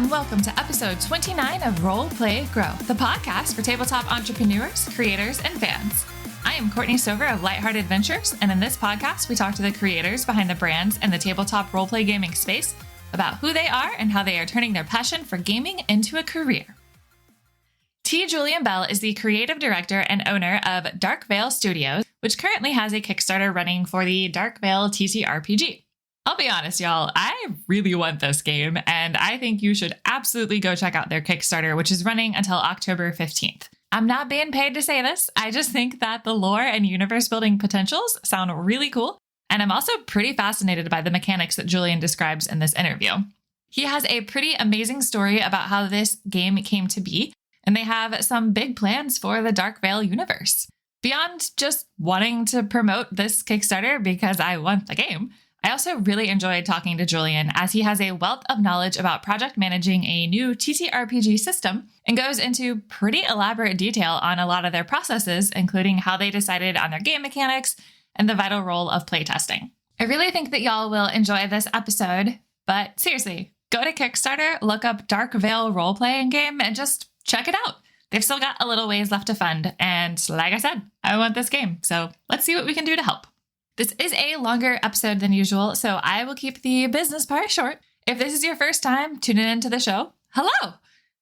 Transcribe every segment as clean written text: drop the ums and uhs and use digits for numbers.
and welcome to episode 29 of Role Play Grow, the podcast for tabletop entrepreneurs, creators, and fans. I am Courtney Stover of Lightheart Adventures, and in this podcast, we talk to the creators behind the brands and the tabletop roleplay gaming space about who they are and how they are turning their passion for gaming into a career. Julian Bell is the creative director and owner of Dark Veil Studios, which currently has a Kickstarter running for the Dark Veil TTRPG. I'll be honest, y'all, I really want this game, and I think you should absolutely go check out their Kickstarter, which is running until October 15th. I'm not being paid to say this. I just think that the lore and universe building potentials sound really cool, and I'm also pretty fascinated by the mechanics that Julian describes in this interview. He has a pretty amazing story about how this game came to be, and they have some big plans for the Dark Veil universe. Beyond just wanting to promote this Kickstarter because I want the game, I also really enjoyed talking to Julian as he has a wealth of knowledge about project managing a new TTRPG system and goes into pretty elaborate detail on a lot of their processes, including how they decided on their game mechanics and the vital role of playtesting. I really think that y'all will enjoy this episode, but seriously, go to Kickstarter, look up Dark Veil role-playing game, and just check it out. They've still got a little ways left to fund, and like I said, I want this game, so let's see what we can do to help. This is a longer episode than usual, so I will keep the business part short. If this is your first time tuning into the show, hello!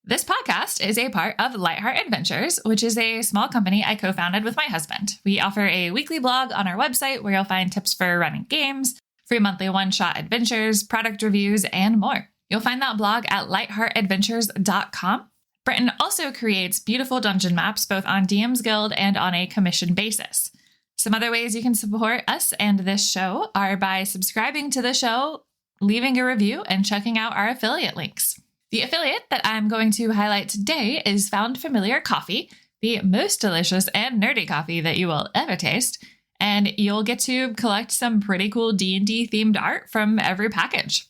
This podcast is a part of Lightheart Adventures, which is a small company I co-founded with my husband. We offer a weekly blog on our website where you'll find tips for running games, free monthly one-shot adventures, product reviews, and more. You'll find that blog at lightheartadventures.com. Britton also creates beautiful dungeon maps both on DM's Guild and on a commission basis. Some other ways you can support us and this show are by subscribing to the show, leaving a review, and checking out our affiliate links. The affiliate that I'm going to highlight today is Found Familiar Coffee, the most delicious and nerdy coffee that you will ever taste, and you'll get to collect some pretty cool D&D themed art from every package.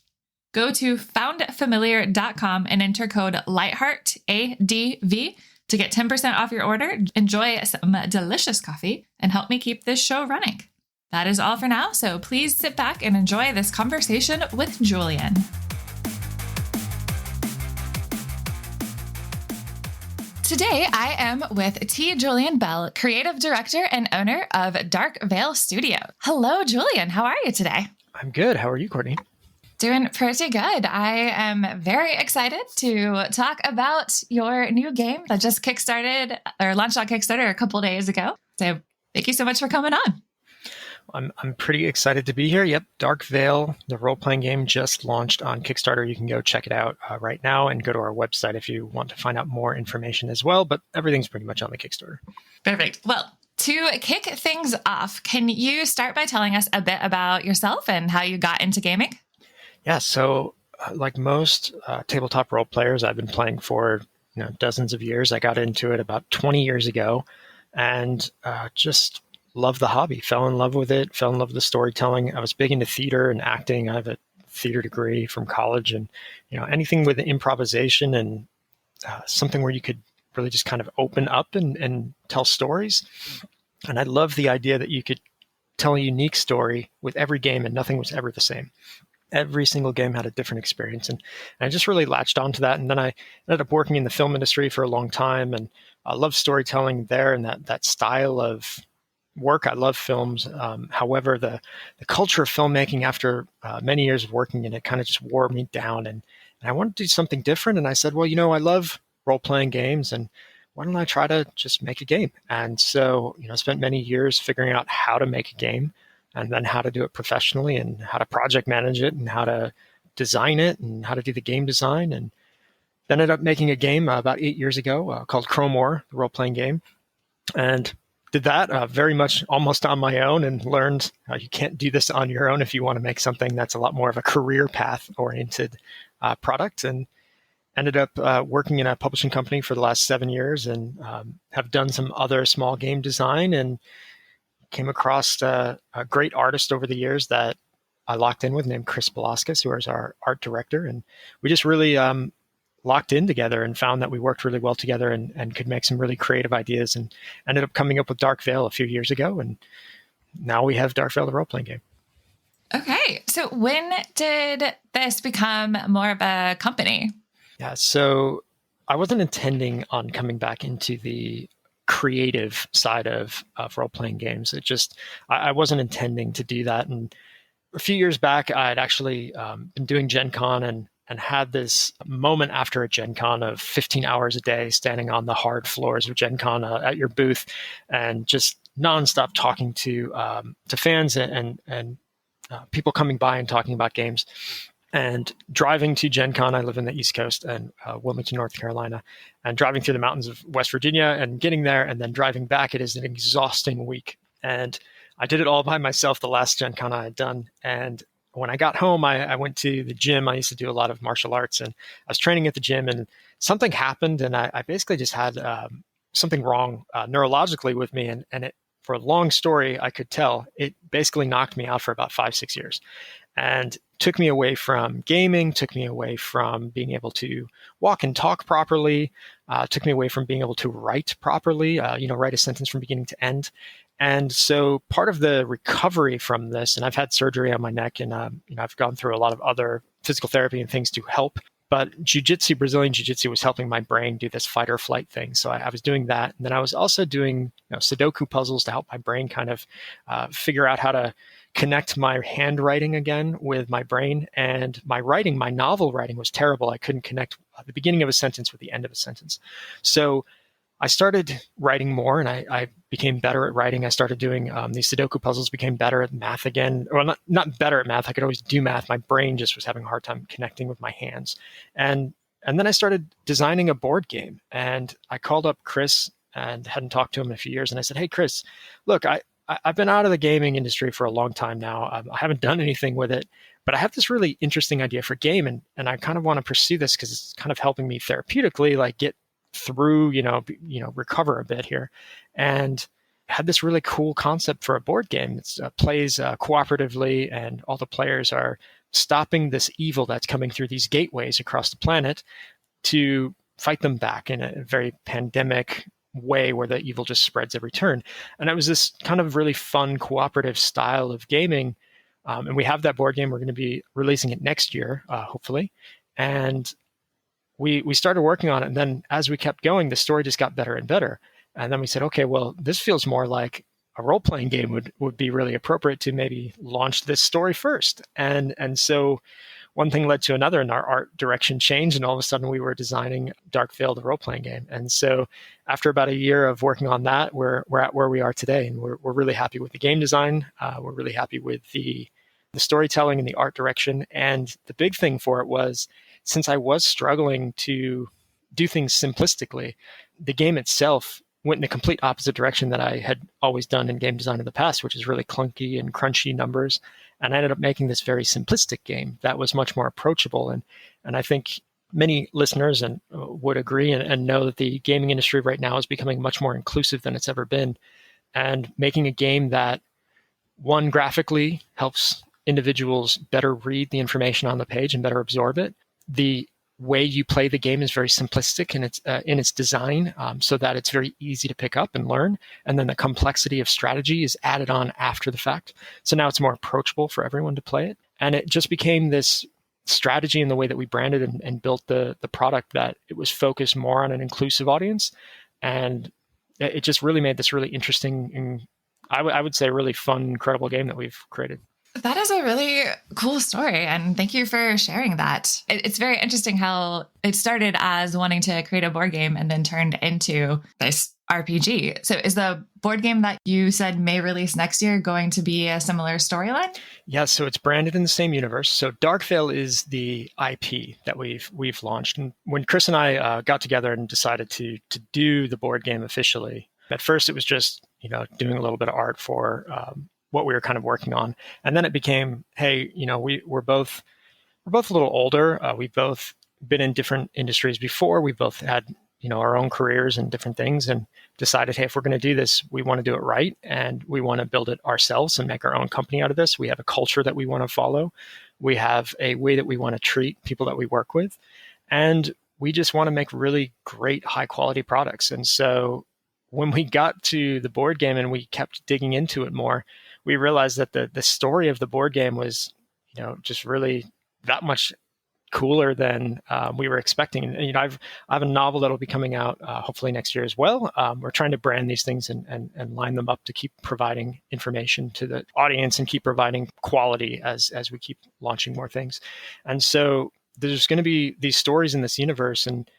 Go to foundfamiliar.com and enter code LIGHTHEARTADV to get 10% off your order, enjoy some delicious coffee, and help me keep this show running. That is all for now, so please sit back and enjoy this conversation with Julian. Today, I am with Julian Bell, creative director and owner of Dark Veil Studio. Hello, Julian. How are you today? I'm good. How are you, Courtney? Doing pretty good. I am very excited to talk about your new game that just kickstarted or launched on Kickstarter a couple days ago. So thank you so much for coming on. I'm pretty excited to be here. Yep, Dark Veil, the role-playing game, just launched on Kickstarter. You can go check it out right now and go to our website if you want to find out more information as well. But everything's pretty much on the Kickstarter. Perfect. Well, to kick things off, can you start by telling us a bit about yourself and how you got into gaming? Yeah, so like most tabletop role players, I've been playing for dozens of years. I got into it about 20 years ago and just loved the hobby, fell in love with it, fell in love with the storytelling. I was big into theater and acting. I have a theater degree from college, and anything with improvisation and something where you could really just kind of open up and tell stories. And I love the idea that you could tell a unique story with every game and nothing was ever the same. Every single game had a different experience. And I just really latched onto that. And then I ended up working in the film industry for a long time. And I love storytelling there and that style of work. I love films. However, the culture of filmmaking after many years of working in it kind of just wore me down. And I wanted to do something different. And I said, well, I love role-playing games. And why don't I try to just make a game? And so, I spent many years figuring out how to make a game, and then how to do it professionally and how to project manage it and how to design it and how to do the game design. And then ended up making a game about 8 years ago called Crowmore, the role-playing game. And did that very much almost on my own and learned you can't do this on your own if you want to make something that's a lot more of a career path-oriented product. And ended up working in a publishing company for the last 7 years and have done some other small game design and came across a great artist over the years that I locked in with named Chris Velasquez, who is our art director. And we just really locked in together and found that we worked really well together and could make some really creative ideas, and ended up coming up with Dark Veil a few years ago. And now we have Dark Veil, the role-playing game. Okay. So when did this become more of a company? Yeah, so I wasn't intending on coming back into the creative side of role playing games. It just, I wasn't intending to do that. And a few years back, I had actually been doing Gen Con and had this moment after a Gen Con of 15 hours a day standing on the hard floors of Gen Con at your booth and just nonstop talking to fans and people coming by and talking about games. And driving to Gen Con, I live in the East Coast and Wilmington, North Carolina, and driving through the mountains of West Virginia and getting there and then driving back, it is an exhausting week. And I did it all by myself the last Gen Con I had done. And when I got home, I went to the gym. I used to do a lot of martial arts and I was training at the gym and something happened. And I basically just had something wrong neurologically with me. And it, for a long story, I could tell it basically knocked me out for about 5, 6 years and took me away from gaming, took me away from being able to walk and talk properly, took me away from being able to write properly, write a sentence from beginning to end. And so part of the recovery from this, and I've had surgery on my neck and I've gone through a lot of other physical therapy and things to help. But jiu-jitsu, Brazilian jiu-jitsu was helping my brain do this fight or flight thing. So I was doing that. And then I was also doing Sudoku puzzles to help my brain kind of figure out how to connect my handwriting again with my brain. And my writing, my novel writing was terrible. I couldn't connect the beginning of a sentence with the end of a sentence. So I started writing more and I became better at writing. I started doing these Sudoku puzzles, became better at math again. Well, not better at math. I could always do math. My brain just was having a hard time connecting with my hands. And then I started designing a board game. And I called up Chris and hadn't talked to him in a few years. And I said, hey, Chris, look, I've been out of the gaming industry for a long time now. I haven't done anything with it, but I have this really interesting idea for a game. And I kind of want to pursue this because it's kind of helping me therapeutically, like get through, recover a bit here. And had this really cool concept for a board game. It plays cooperatively and all the players are stopping this evil that's coming through these gateways across the planet to fight them back in a very pandemic way where the evil just spreads every turn. And it was this kind of really fun cooperative style of gaming. And we have that board game. We're going to be releasing it next year, hopefully. And we started working on it. And then as we kept going, the story just got better and better. And then we said, okay, well, this feels more like a role-playing game would be really appropriate to maybe launch this story first. And so one thing led to another and our art direction changed. And all of a sudden we were designing Dark Veil, the role-playing game. And so after about a year of working on that, we're at where we are today. And we're really happy with the game design. We're really happy with the storytelling and the art direction. And the big thing for it was, since I was struggling to do things simplistically, the game itself went in a complete opposite direction that I had always done in game design in the past, which is really clunky and crunchy numbers. And I ended up making this very simplistic game that was much more approachable. And I think many listeners would agree and know that the gaming industry right now is becoming much more inclusive than it's ever been. And making a game that, one, graphically helps individuals better read the information on the page and better absorb it. The way you play the game is very simplistic in its design, so that it's very easy to pick up and learn. And then the complexity of strategy is added on after the fact. So now it's more approachable for everyone to play it. And it just became this strategy in the way that we branded and built the product, that it was focused more on an inclusive audience. And it just really made this really interesting and I would say really fun, incredible game that we've created. That is a really cool story. And thank you for sharing that. It's very interesting how it started as wanting to create a board game and then turned into this RPG. So is the board game that you said may release next year going to be a similar storyline? Yeah, so it's branded in the same universe. So Dark Veil is the IP that we've launched. And when Chris and I got together and decided to do the board game officially, at first it was just, doing a little bit of art for what we were kind of working on. And then it became, hey, we're both a little older. We've both been in different industries before. We both had, our own careers and different things, and decided, hey, if we're going to do this, we want to do it right. And we want to build it ourselves and make our own company out of this. We have a culture that we want to follow. We have a way that we want to treat people that we work with. And we just want to make really great, high quality products. And so when we got to the board game and we kept digging into it more, we realized that the story of the board game was, just really that much cooler than we were expecting. And, I have a novel that'll be coming out hopefully next year as well. We're trying to brand these things and line them up to keep providing information to the audience and keep providing quality as we keep launching more things. And so there's going to be these stories in this universe, and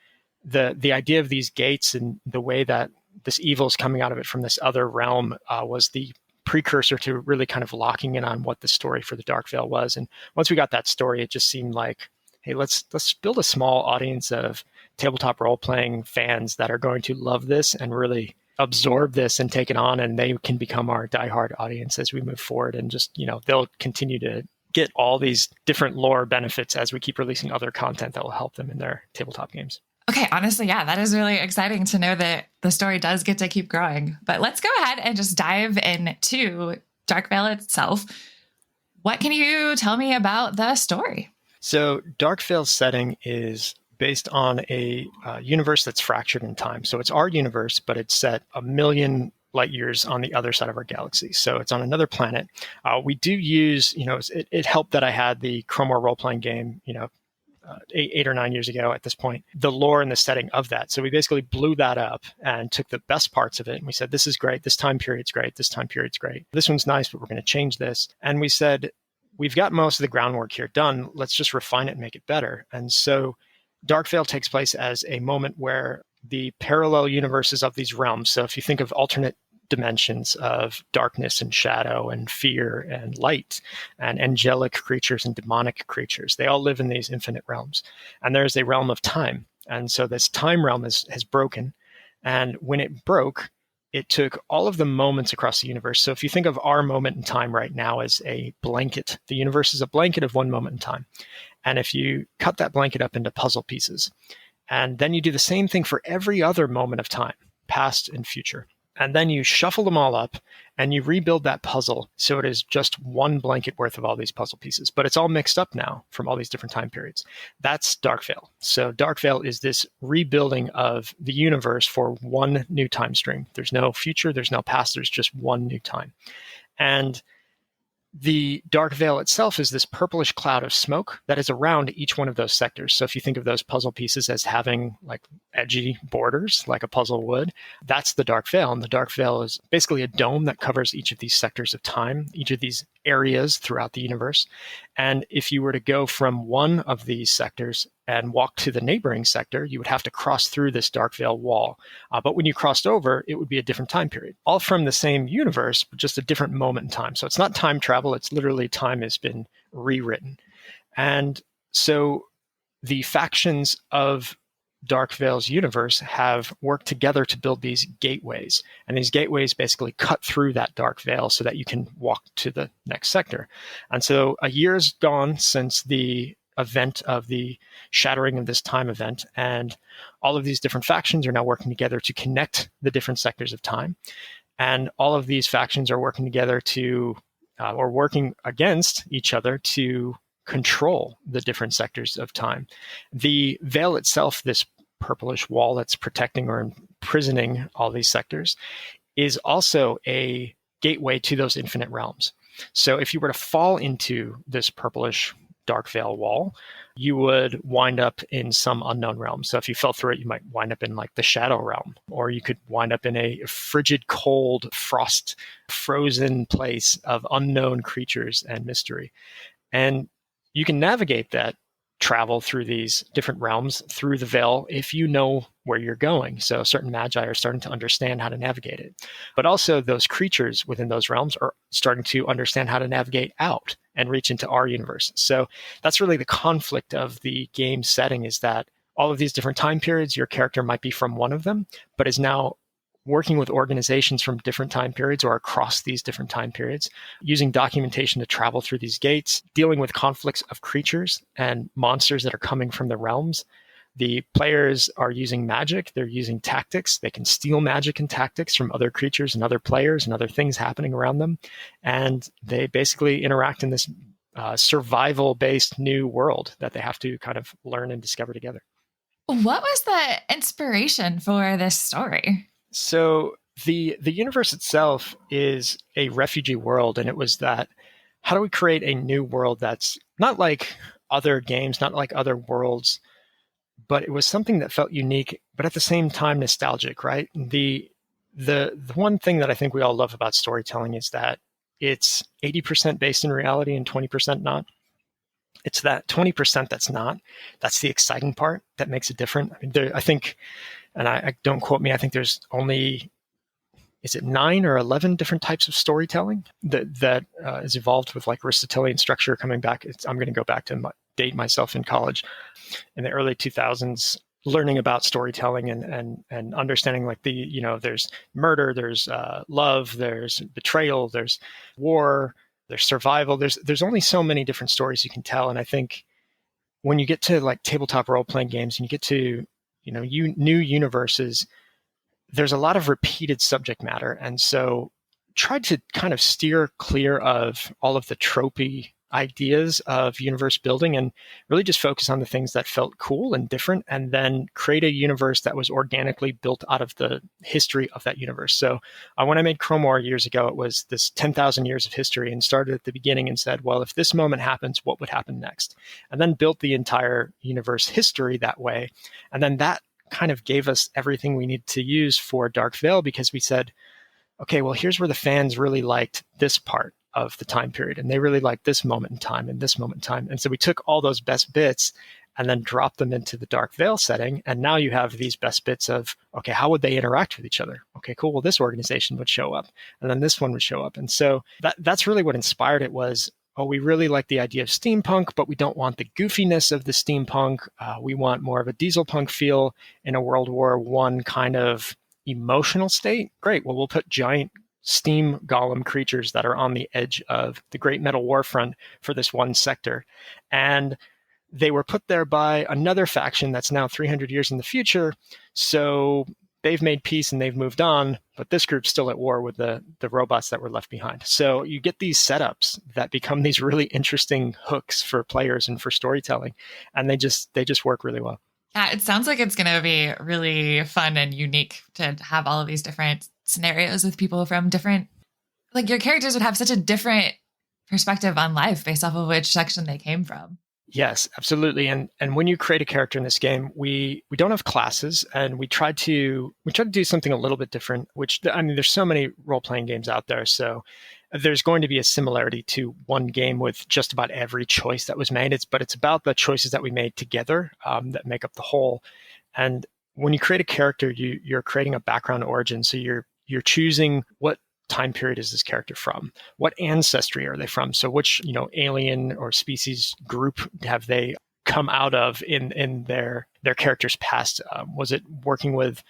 the idea of these gates and the way that this evil is coming out of it from this other realm was the precursor to really kind of locking in on what the story for the Dark Veil was. And once we got that story, it just seemed like, hey, let's build a small audience of tabletop role-playing fans that are going to love this and really absorb this and take it on, and they can become our diehard audience as we move forward. And just, they'll continue to get all these different lore benefits as we keep releasing other content that will help them in their tabletop games. Okay, honestly, yeah, that is really exciting to know that the story does get to keep growing. But let's go ahead and just dive into Dark Veil itself. What can you tell me about the story? So Dark Veil's setting is based on a universe that's fractured in time. So it's our universe, but it's set 1 million light years on the other side of our galaxy. So it's on another planet. We do use, it helped that I had the Chromore role-playing game, 8 or 9 years ago at this point, the lore and the setting of that. So we basically blew that up and took the best parts of it. And we said, this is great. This time period's great. This time period's great. This one's nice, but we're going to change this. And we said, we've got most of the groundwork here done. Let's just refine it and make it better. And so Dark Veil takes place as a moment where the parallel universes of these realms. So if you think of alternate dimensions of darkness and shadow and fear and light and angelic creatures and demonic creatures, they all live in these infinite realms. And there's a realm of time. And so this time realm has broken. And when it broke, it took all of the moments across the universe. So if you think of our moment in time right now as a blanket, the universe is a blanket of one moment in time. And if you cut that blanket up into puzzle pieces, and then you do the same thing for every other moment of time, past and future, and then you shuffle them all up and you rebuild that puzzle so it is just one blanket worth of all these puzzle pieces. But it's all mixed up now from all these different time periods. That's Dark Veil. So Dark Veil is this rebuilding of the universe for one new time stream. There's no future, there's no past, there's just one new time. And the Dark Veil itself is this purplish cloud of smoke that is around each one of those sectors. So if you think of those puzzle pieces as having like edgy borders, like a puzzle would, that's the Dark Veil. And the Dark Veil is basically a dome that covers each of these sectors of time, each of these areas throughout the universe. And if you were to go from one of these sectors and walk to the neighboring sector, you would have to cross through this Dark Veil wall. But when you crossed over, it would be a different time period, all from the same universe, but just a different moment in time. So it's not time travel. It's literally time has been rewritten. And so the factions of Dark Veil's universe have worked together to build these gateways. And these gateways basically cut through that Dark Veil so that you can walk to the next sector. And so a year has gone since the event of the shattering of this time event, and all of these different factions are now working together to connect the different sectors of time. And all of these factions are working together to, or working against each other to control the different sectors of time. The veil itself, this purplish wall that's protecting or imprisoning all these sectors, is also a gateway to those infinite realms. So if you were to fall into this purplish Dark Veil wall, you would wind up in some unknown realm. So if you fell through it, you might wind up in like the shadow realm, or you could wind up in a frigid, cold, frozen place of unknown creatures and mystery. And you can navigate that travel through these different realms through the veil if you know where you're going. So certain magi are starting to understand how to navigate it. But also those creatures within those realms are starting to understand how to navigate out and reach into our universe. So that's really the conflict of the game setting, is that all of these different time periods, your character might be from one of them, but is now working with organizations from different time periods or across these different time periods, using documentation to travel through these gates, dealing with conflicts of creatures and monsters that are coming from the realms. The players are using magic. They're using tactics. They can steal magic and tactics from other creatures and other players and other things happening around them. And they basically interact in this survival-based new world that they have to kind of learn and discover together. What was the inspiration for this story? So the universe itself is a refugee world, and it was that, how do we create a new world that's not like other games, not like other worlds, but it was something that felt unique, but at the same time nostalgic, right? The one thing that I think we all love about storytelling is that it's 80% based in reality and 20% not. It's that 20% that's not. That's the exciting part that makes it different. I mean, I think, and I don't quote me, I think there's only, is it 9 or 11 different types of storytelling that is evolved with like Aristotelian structure coming back. I'm going to go back to date myself in college in the early 2000s, learning about storytelling and understanding like there's murder, there's love, there's betrayal, there's war, there's survival. There's only so many different stories you can tell. And I think when you get to like tabletop role-playing games and you get to, new universes, there's a lot of repeated subject matter. And so tried to kind of steer clear of all of the tropey ideas of universe building and really just focus on the things that felt cool and different, and then create a universe that was organically built out of the history of that universe. So when I made Cromor years ago, it was this 10,000 years of history, and started at the beginning and said, well, if this moment happens, what would happen next? And then built the entire universe history that way. And then that kind of gave us everything we need to use for Dark Veil, because we said, okay, well, here's where the fans really liked this part of the time period, and they really liked this moment in time and this moment in time. And so we took all those best bits and then dropped them into the Dark Veil setting. And now you have these best bits of, okay, how would they interact with each other? Okay, cool. Well, this organization would show up, and then this one would show up. And so that's really what inspired it was, oh, we really like the idea of steampunk, but we don't want the goofiness of the steampunk. We want more of a diesel punk feel in a World War I kind of emotional state. Great. Well, we'll put giant steam golem creatures that are on the edge of the Great Metal War front for this one sector. And they were put there by another faction that's now 300 years in the future. So they've made peace and they've moved on, but this group's still at war with the robots that were left behind. So you get these setups that become these really interesting hooks for players and for storytelling. And they just work really well. Yeah, it sounds like it's going to be really fun and unique to have all of these different scenarios with people from different, like your characters would have such a different perspective on life based off of which section they came from. Yes, absolutely. And when you create a character in this game, we don't have classes, and we try to do something a little bit different, which, I mean, there's so many role-playing games out there. So there's going to be a similarity to one game with just about every choice that was made. But it's about the choices that we made together that make up the whole. And when you create a character, you're creating a background origin. So you're choosing what time period is this character from? What ancestry are they from? So which, alien or species group have they come out of in their character's past? Was it working with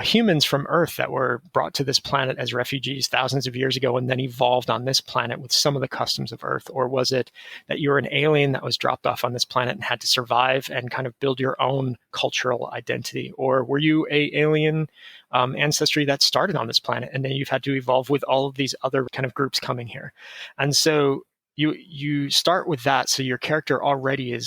humans from Earth that were brought to this planet as refugees thousands of years ago and then evolved on this planet with some of the customs of Earth? Or was it that you were an alien that was dropped off on this planet and had to survive and kind of build your own cultural identity? Or were you a alien ancestry that started on this planet and then you've had to evolve with all of these other kind of groups coming here? And so you start with that, so your character already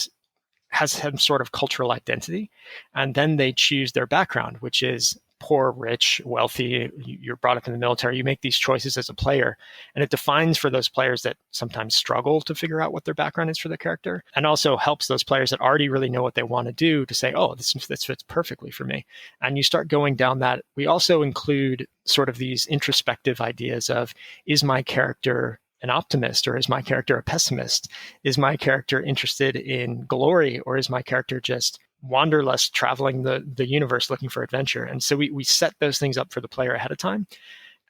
has some sort of cultural identity, and then they choose their background, which is poor, rich, wealthy. You're brought up in the military. You make these choices as a player, and it defines for those players that sometimes struggle to figure out what their background is for their character, and also helps those players that already really know what they want to do to say, oh, this fits perfectly for me. And you start going down that. We also include sort of these introspective ideas of, is my character an optimist, or is my character a pessimist? Is my character interested in glory, or is my character just wanderlust, traveling the universe looking for adventure? And so we set those things up for the player ahead of time.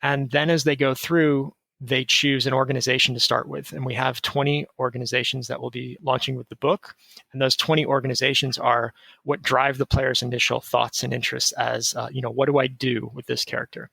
And then as they go through, they choose an organization to start with. And we have 20 organizations that will be launching with the book. And those 20 organizations are what drive the player's initial thoughts and interests as, what do I do with this character?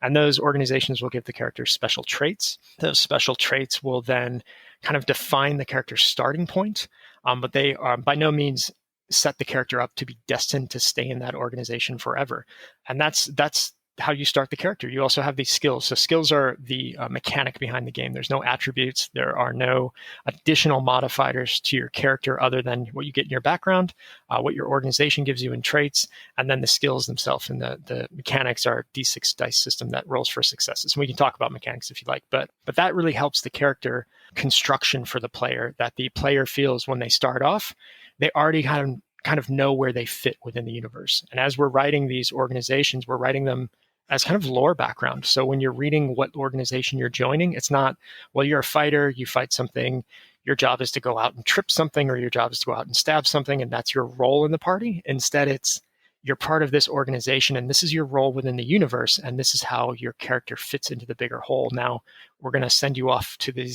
And those organizations will give the character special traits. Those special traits will then kind of define the character's starting point, but they are by no means set the character up to be destined to stay in that organization forever. And that's how you start the character. You also have these skills. So skills are the mechanic behind the game. There's no attributes. There are no additional modifiers to your character other than what you get in your background, what your organization gives you in traits, and then the skills themselves. And the mechanics are a D6 dice system that rolls for successes. And we can talk about mechanics if you like, but that really helps the character construction for the player, that the player feels when they start off, they already kind of know where they fit within the universe. And as we're writing these organizations, we're writing them as kind of lore background. So when you're reading what organization you're joining, it's not, well, you're a fighter, you fight something, your job is to go out and trip something, or your job is to go out and stab something, and that's your role in the party. Instead, it's you're part of this organization, and this is your role within the universe, and this is how your character fits into the bigger whole. Now, we're going to send you off to the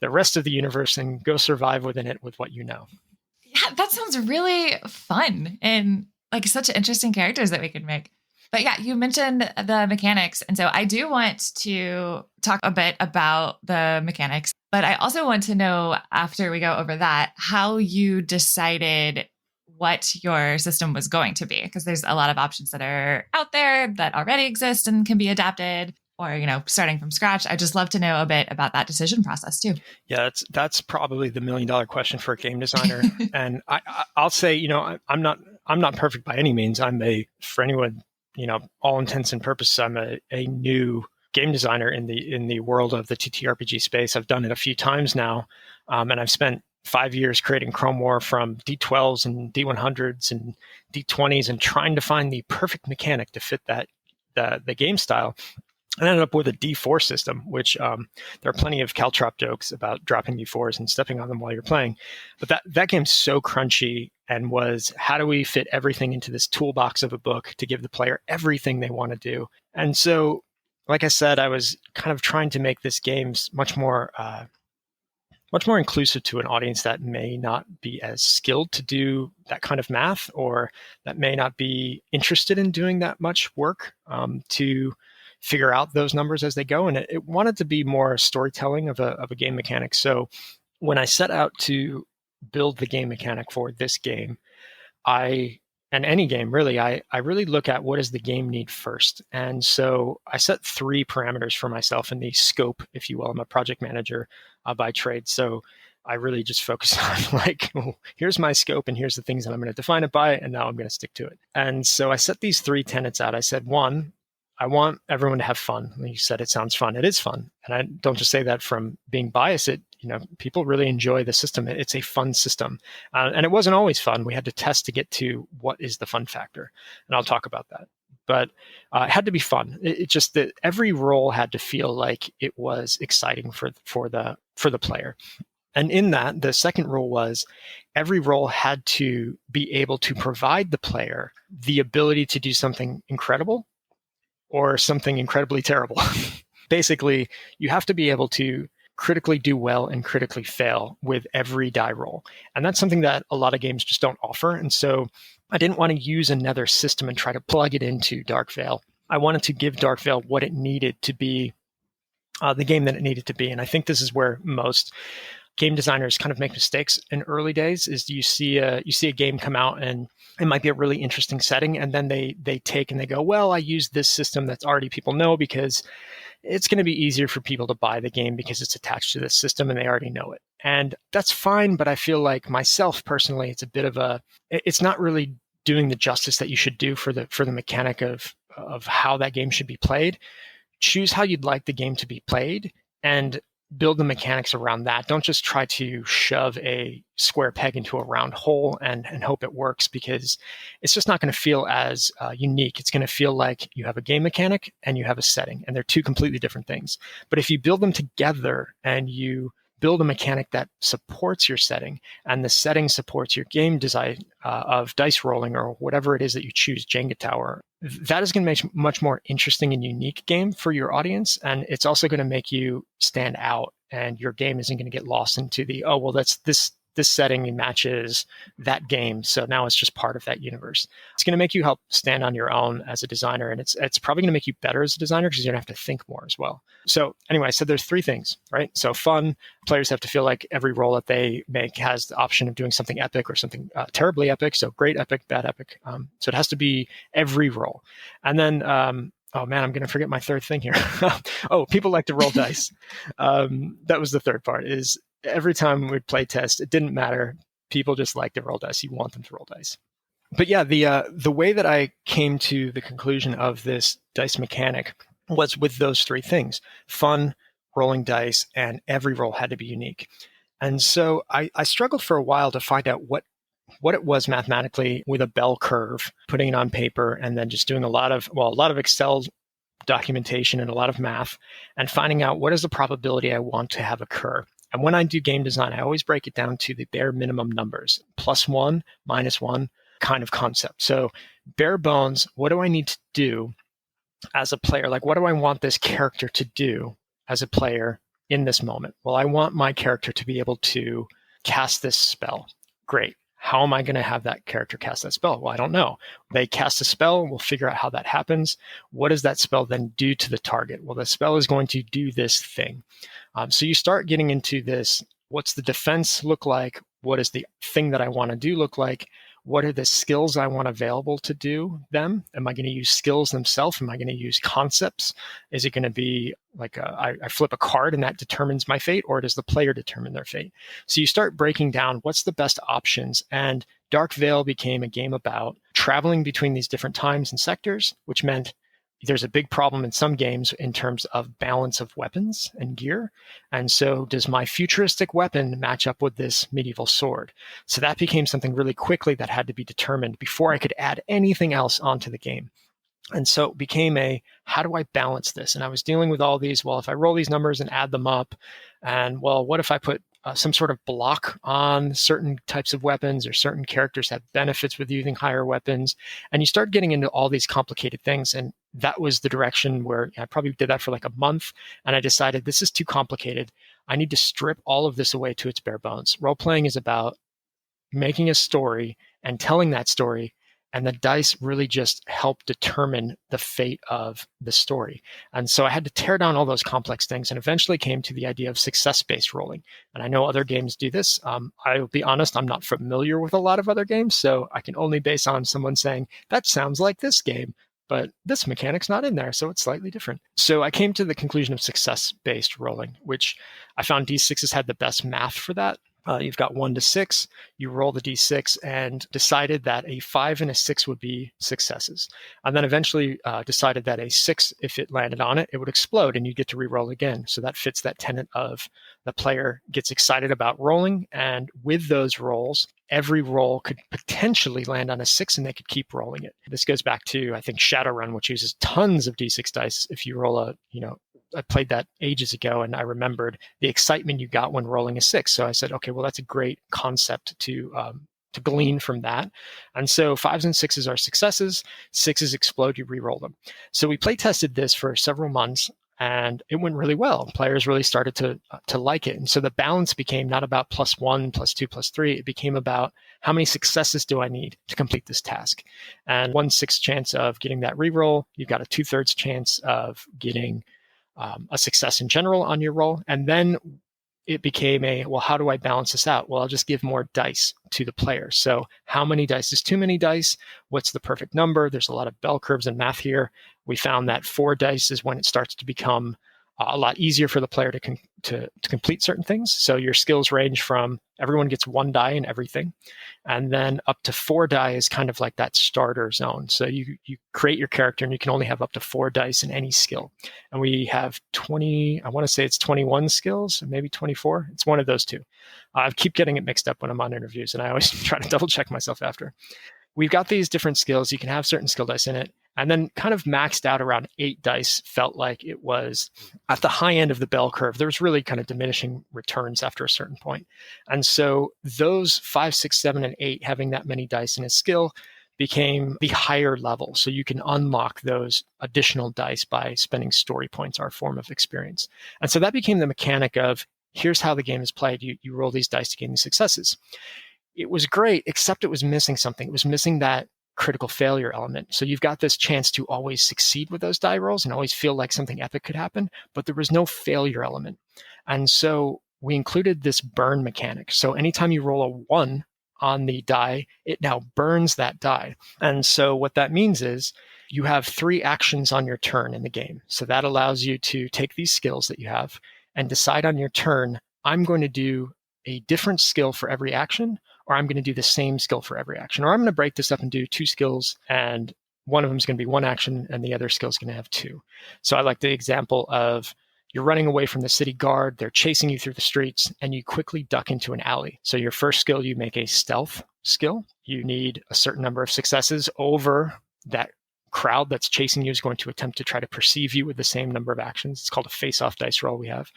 rest of the universe and go survive within it with what you know. Yeah, that sounds really fun and like such interesting characters that we could make. But yeah, you mentioned the mechanics. And so I do want to talk a bit about the mechanics, but I also want to know, after we go over that, how you decided what your system was going to be, because there's a lot of options that are out there that already exist and can be adapted, or, starting from scratch. I just love to know a bit about that decision process too. Yeah, that's probably the $1 million question for a game designer. And I'll say, I'm not perfect by any means. For anyone, all intents and purposes, I'm a new game designer in the world of the TTRPG space. I've done it a few times now, and I've spent 5 years creating Chrome War from D12s and D100s and D20s, and trying to find the perfect mechanic to fit the game style. I ended up with a D4 system, which there are plenty of Caltrop jokes about dropping D4s and stepping on them while you're playing. But that game's so crunchy, and was, how do we fit everything into this toolbox of a book to give the player everything they want to do? And so, like I said, I was kind of trying to make this game much more inclusive to an audience that may not be as skilled to do that kind of math, or that may not be interested in doing that much work to figure out those numbers as they go. And it wanted to be more storytelling of a game mechanic. So when I set out to build the game mechanic for this game, and any game really, I really look at what does the game need first. And so I set 3 parameters for myself in the scope, if you will. I'm a project manager by trade. So I really just focus on here's my scope, and here's the things that I'm going to define it by, and now I'm going to stick to it. And so I set these 3 tenets out. I said, 1, I want everyone to have fun. Like you said, it sounds fun. It is fun. And I don't just say that from being biased. People really enjoy the system. It's a fun system. And it wasn't always fun. We had to test to get to what is the fun factor. And I'll talk about that. But it had to be fun. It just that every role had to feel like it was exciting for the player. And in that, the second rule was every role had to be able to provide the player the ability to do something incredible or something incredibly terrible. Basically, you have to be able to critically do well and critically fail with every die roll. And that's something that a lot of games just don't offer. And so I didn't want to use another system and try to plug it into Dark Veil. I wanted to give Dark Veil what it needed to be, the game that it needed to be. And I think this is where most game designers kind of make mistakes in early days. Is you see a game come out and it might be a really interesting setting, and then they take and they go, well, I use this system that's already people know because it's going to be easier for people to buy the game because it's attached to this system and they already know it. And that's fine, but I feel like myself personally, it's not really doing the justice that you should do for the mechanic of how that game should be played. Choose how you'd like the game to be played and build the mechanics around that. Don't just try to shove a square peg into a round hole and hope it works, because it's just not going to feel as unique. It's going to feel like you have a game mechanic and you have a setting, and they're 2 completely different things. But if you build them together and you build a mechanic that supports your setting, and the setting supports your game design of dice rolling or whatever it is that you choose, Jenga Tower, that is going to make a much more interesting and unique game for your audience. And it's also going to make you stand out, and your game isn't going to get lost into that's this setting matches that game, so now it's just part of that universe. It's going to make you help stand on your own as a designer, and it's probably going to make you better as a designer because you're going to have to think more as well. So anyway, I said there's 3 things, right? So fun, players have to feel like every role that they make has the option of doing something epic or something terribly epic. So great epic, bad epic. So it has to be every role. And then Oh man, I'm going to forget my third thing here. Oh, people like to roll dice. That was the third part, is every time we'd play test, it didn't matter. People just like to roll dice. You want them to roll dice. But yeah, the way that I came to the conclusion of this dice mechanic was with those three things: fun, rolling dice, and every roll had to be unique. And so I struggled for a while to find out what it was mathematically with a bell curve, putting it on paper, and then just doing a lot of Excel documentation and a lot of math, and finding out what is the probability I want to have occur. And when I do game design, I always break it down to the bare minimum numbers, +1, -1 kind of concept. So bare bones, what do I need to do as a player? Like, what do I want this character to do as a player in this moment? Well, I want my character to be able to cast this spell. Great. How am I going to have that character cast that spell? Well, I don't know. They cast a spell. We'll figure out how that happens. What does that spell then do to the target? Well, the spell is going to do this thing. So you start getting into this. What's the defense look like? What is the thing that I want to do look like? What are the skills I want available to do them? Am I going to use skills themselves? Am I going to use concepts? Is it going to be like I flip a card and that determines my fate, or does the player determine their fate? So you start breaking down what's the best options. And Dark Veil became a game about traveling between these different times and sectors, which meant there's a big problem in some games in terms of balance of weapons and gear. And so does my futuristic weapon match up with this medieval sword? So that became something really quickly that had to be determined before I could add anything else onto the game. And so it became how do I balance this? And I was dealing with all these, well, if I roll these numbers and add them up, and well, what if I put some sort of block on certain types of weapons, or certain characters have benefits with using higher weapons? And you start getting into all these complicated things. And that was the direction where I probably did that for like a month. And I decided this is too complicated. I need to strip all of this away to its bare bones. Role playing is about making a story and telling that story. And the dice really just help determine the fate of the story. And so I had to tear down all those complex things, and eventually came to the idea of success-based rolling. And I know other games do this. I'll be honest, I'm not familiar with a lot of other games, so I can only base on someone saying, that sounds like this game, but this mechanic's not in there, so it's slightly different. So I came to the conclusion of success-based rolling, which I found D6s had the best math for that. You've got 1 to 6. You roll the D6, and decided that a 5 and a 6 would be successes. And then eventually decided that a 6, if it landed on it, it would explode and you get to re-roll again. So that fits that tenet of the player gets excited about rolling. And with those rolls, every roll could potentially land on a 6 and they could keep rolling it. This goes back to, I think, Shadowrun, which uses tons of D6 dice. If you roll I played that ages ago, and I remembered the excitement you got when rolling a 6. So I said, okay, well, that's a great concept to glean from that. And so 5s and 6s are successes. 6s explode, you re-roll them. So we play tested this for several months, and it went really well. Players really started to like it. And so the balance became not about +1, +2, +3. It became about how many successes do I need to complete this task? And 1/6 chance of getting that re-roll. You've got a 2/3 chance of getting a success in general on your roll. And then it became well, how do I balance this out? Well, I'll just give more dice to the player. So how many dice is too many dice? What's the perfect number? There's a lot of bell curves and math here. We found that 4 dice is when it starts to become a lot easier for the player to complete certain things. So your skills range from everyone gets 1 die in everything, and then up to 4 die is kind of like that starter zone. So you create your character and you can only have up to 4 dice in any skill. And we have 20, I want to say it's 21 skills, maybe 24. It's one of those two. I keep getting it mixed up when I'm on interviews, and I always try to double check myself after. We've got these different skills. You can have certain skill dice in it. And then kind of maxed out around 8 dice felt like it was at the high end of the bell curve. There was really kind of diminishing returns after a certain point. And so those 5, 6, 7, and 8, having that many dice in a skill, became the higher level. So you can unlock those additional dice by spending story points, our form of experience. And so that became the mechanic of, here's how the game is played. You roll these dice to gain these successes. It was great, except it was missing something. It was missing that critical failure element. So you've got this chance to always succeed with those die rolls and always feel like something epic could happen, but there was no failure element. And so we included this burn mechanic. So anytime you roll a 1 on the die, it now burns that die. And so what that means is you have 3 actions on your turn in the game. So that allows you to take these skills that you have and decide on your turn, I'm going to do a different skill for every action, or I'm going to do the same skill for every action, or I'm going to break this up and do 2 skills, and one of them is going to be 1 action and the other skill is going to have 2. So I like the example of you're running away from the city guard, they're chasing you through the streets, and you quickly duck into an alley. So your first skill, you make a stealth skill. You need a certain number of successes over that crowd that's chasing you is going to attempt to try to perceive you with the same number of actions. It's called a face-off dice roll we have.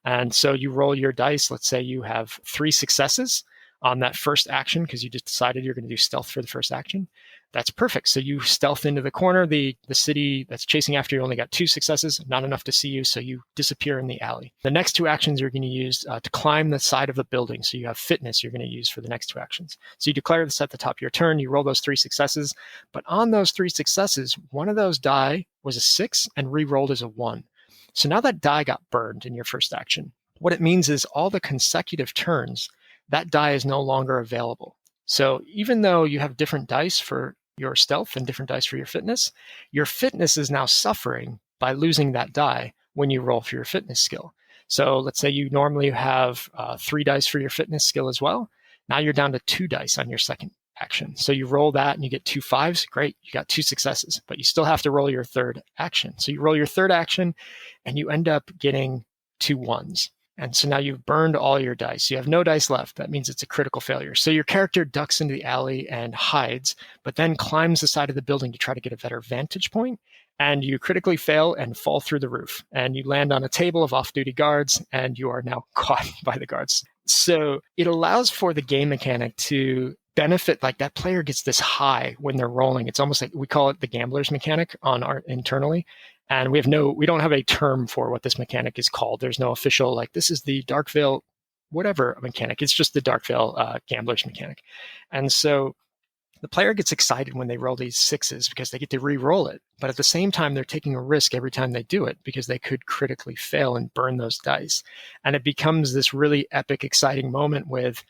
And so you roll your dice. Let's say you have 3 successes on that first action because you just decided you're going to do stealth for the first action. That's perfect. So you stealth into the corner. The city that's chasing after you only got 2 successes, not enough to see you, so you disappear in the alley. The next 2 actions you're going to use to climb the side of a building. So you have fitness you're going to use for the next 2 actions. So you declare this at the top of your turn. You roll those 3 successes. But on those 3 successes, one of those die was a 6 and re-rolled as a 1. So now that die got burned in your first action. What it means is all the consecutive turns, that die is no longer available. So even though you have different dice for your stealth and different dice for your fitness is now suffering by losing that die when you roll for your fitness skill. So let's say you normally have 3 dice for your fitness skill as well. Now you're down to 2 dice on your second action. So you roll that and you get 2 5s. Great, you got 2 successes, but you still have to roll your third action. So you roll your third action and you end up getting 2 1s. And so now you've burned all your dice. You have no dice left. That means it's a critical failure. So your character ducks into the alley and hides, but then climbs the side of the building to try to get a better vantage point. And you critically fail and fall through the roof. And you land on a table of off-duty guards, and you are now caught by the guards. So it allows for the game mechanic to benefit, like that player gets this high when they're rolling. It's almost like we call it the gambler's mechanic on our internally. And we don't have a term for what this mechanic is called. There's no official, like, this is the Dark Veil, whatever mechanic. It's just the Dark Veil gambler's mechanic. And so the player gets excited when they roll these 6s because they get to re-roll it. But at the same time, they're taking a risk every time they do it because they could critically fail and burn those dice. And it becomes this really epic, exciting moment with,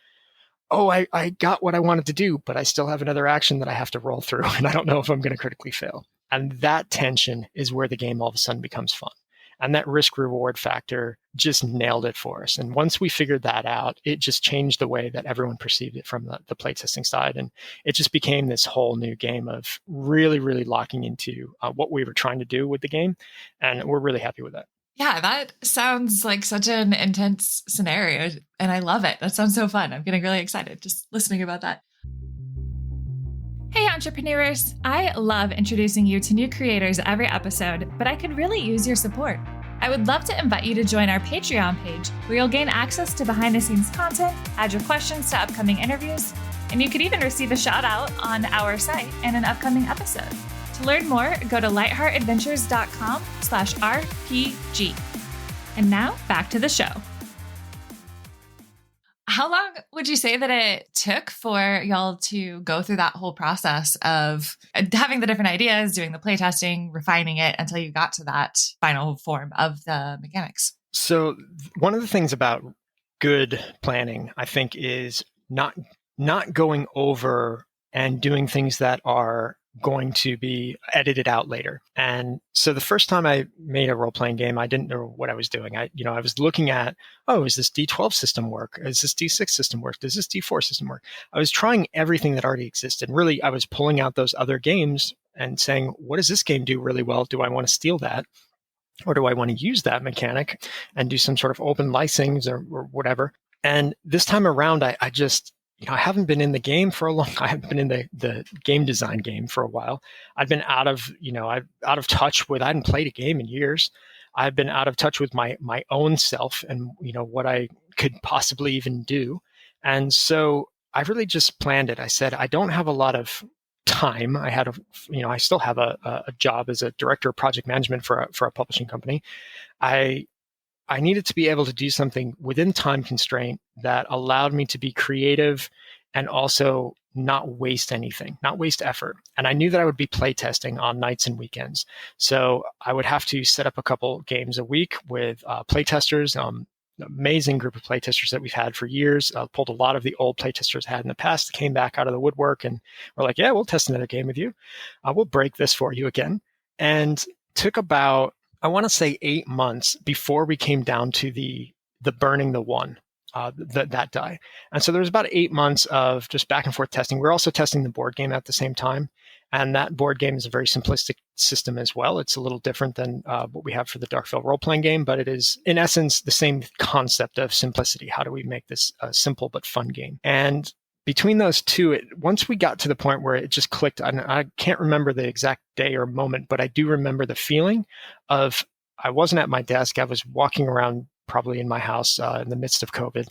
oh, I got what I wanted to do, but I still have another action that I have to roll through, and I don't know if I'm going to critically fail. And that tension is where the game all of a sudden becomes fun. And that risk-reward factor just nailed it for us. And once we figured that out, it just changed the way that everyone perceived it from the playtesting side. And it just became this whole new game of really, really locking into what we were trying to do with the game. And we're really happy with that. Yeah, that sounds like such an intense scenario, and I love it. That sounds so fun. I'm getting really excited just listening about that. Hey, entrepreneurs! I love introducing you to new creators every episode, but I could really use your support. I would love to invite you to join our Patreon page, where you'll gain access to behind-the-scenes content, add your questions to upcoming interviews, and you could even receive a shout-out on our site in an upcoming episode. To learn more, go to lightheartadventures.com/RPG. And now, back to the show. How long would you say that it took for y'all to go through that whole process of having the different ideas, doing the playtesting, refining it until you got to that final form of the mechanics? So one of the things about good planning, I think, is not going over and doing things that are going to be edited out later. And so the first time I made a role-playing game, I didn't know what I was doing. I was looking at, is this D12 system work? Is this D6 system work? Does this D4 system work? I was trying everything that already existed. Really, I was pulling out those other games and saying, what does this game do really well? Do I want to steal that? Or do I want to use that mechanic and do some sort of open license or whatever? And this time around, I just, I haven't been in the game for a long time. I haven't been in the game design game for a while. I've been out of touch with, I hadn't played a game in years. I've been out of touch with my own self and, what I could possibly even do. And so I really just planned it. I said, I don't have a lot of time. I still have a job as a director of project management for a publishing company. I needed to be able to do something within time constraint that allowed me to be creative and also not waste anything, not waste effort. And I knew that I would be playtesting on nights and weekends. So I would have to set up a couple games a week with playtesters. amazing group of playtesters that we've had for years. Pulled a lot of the old playtesters had in the past, came back out of the woodwork, and we're like, yeah, we'll test another game with you. We'll break this for you again. And took about, I want to say 8 months before we came down to the burning the one, that die. And so there was about 8 months of just back and forth testing. We're also testing the board game at the same time. And that board game is a very simplistic system as well. It's a little different than what we have for the Darkvale role-playing game, but it is, in essence, the same concept of simplicity. How do we make this a simple but fun game? And between those two, once we got to the point where it just clicked, I can't remember the exact day or moment, but I do remember the feeling of, I wasn't at my desk. I was walking around probably in my house in the midst of COVID.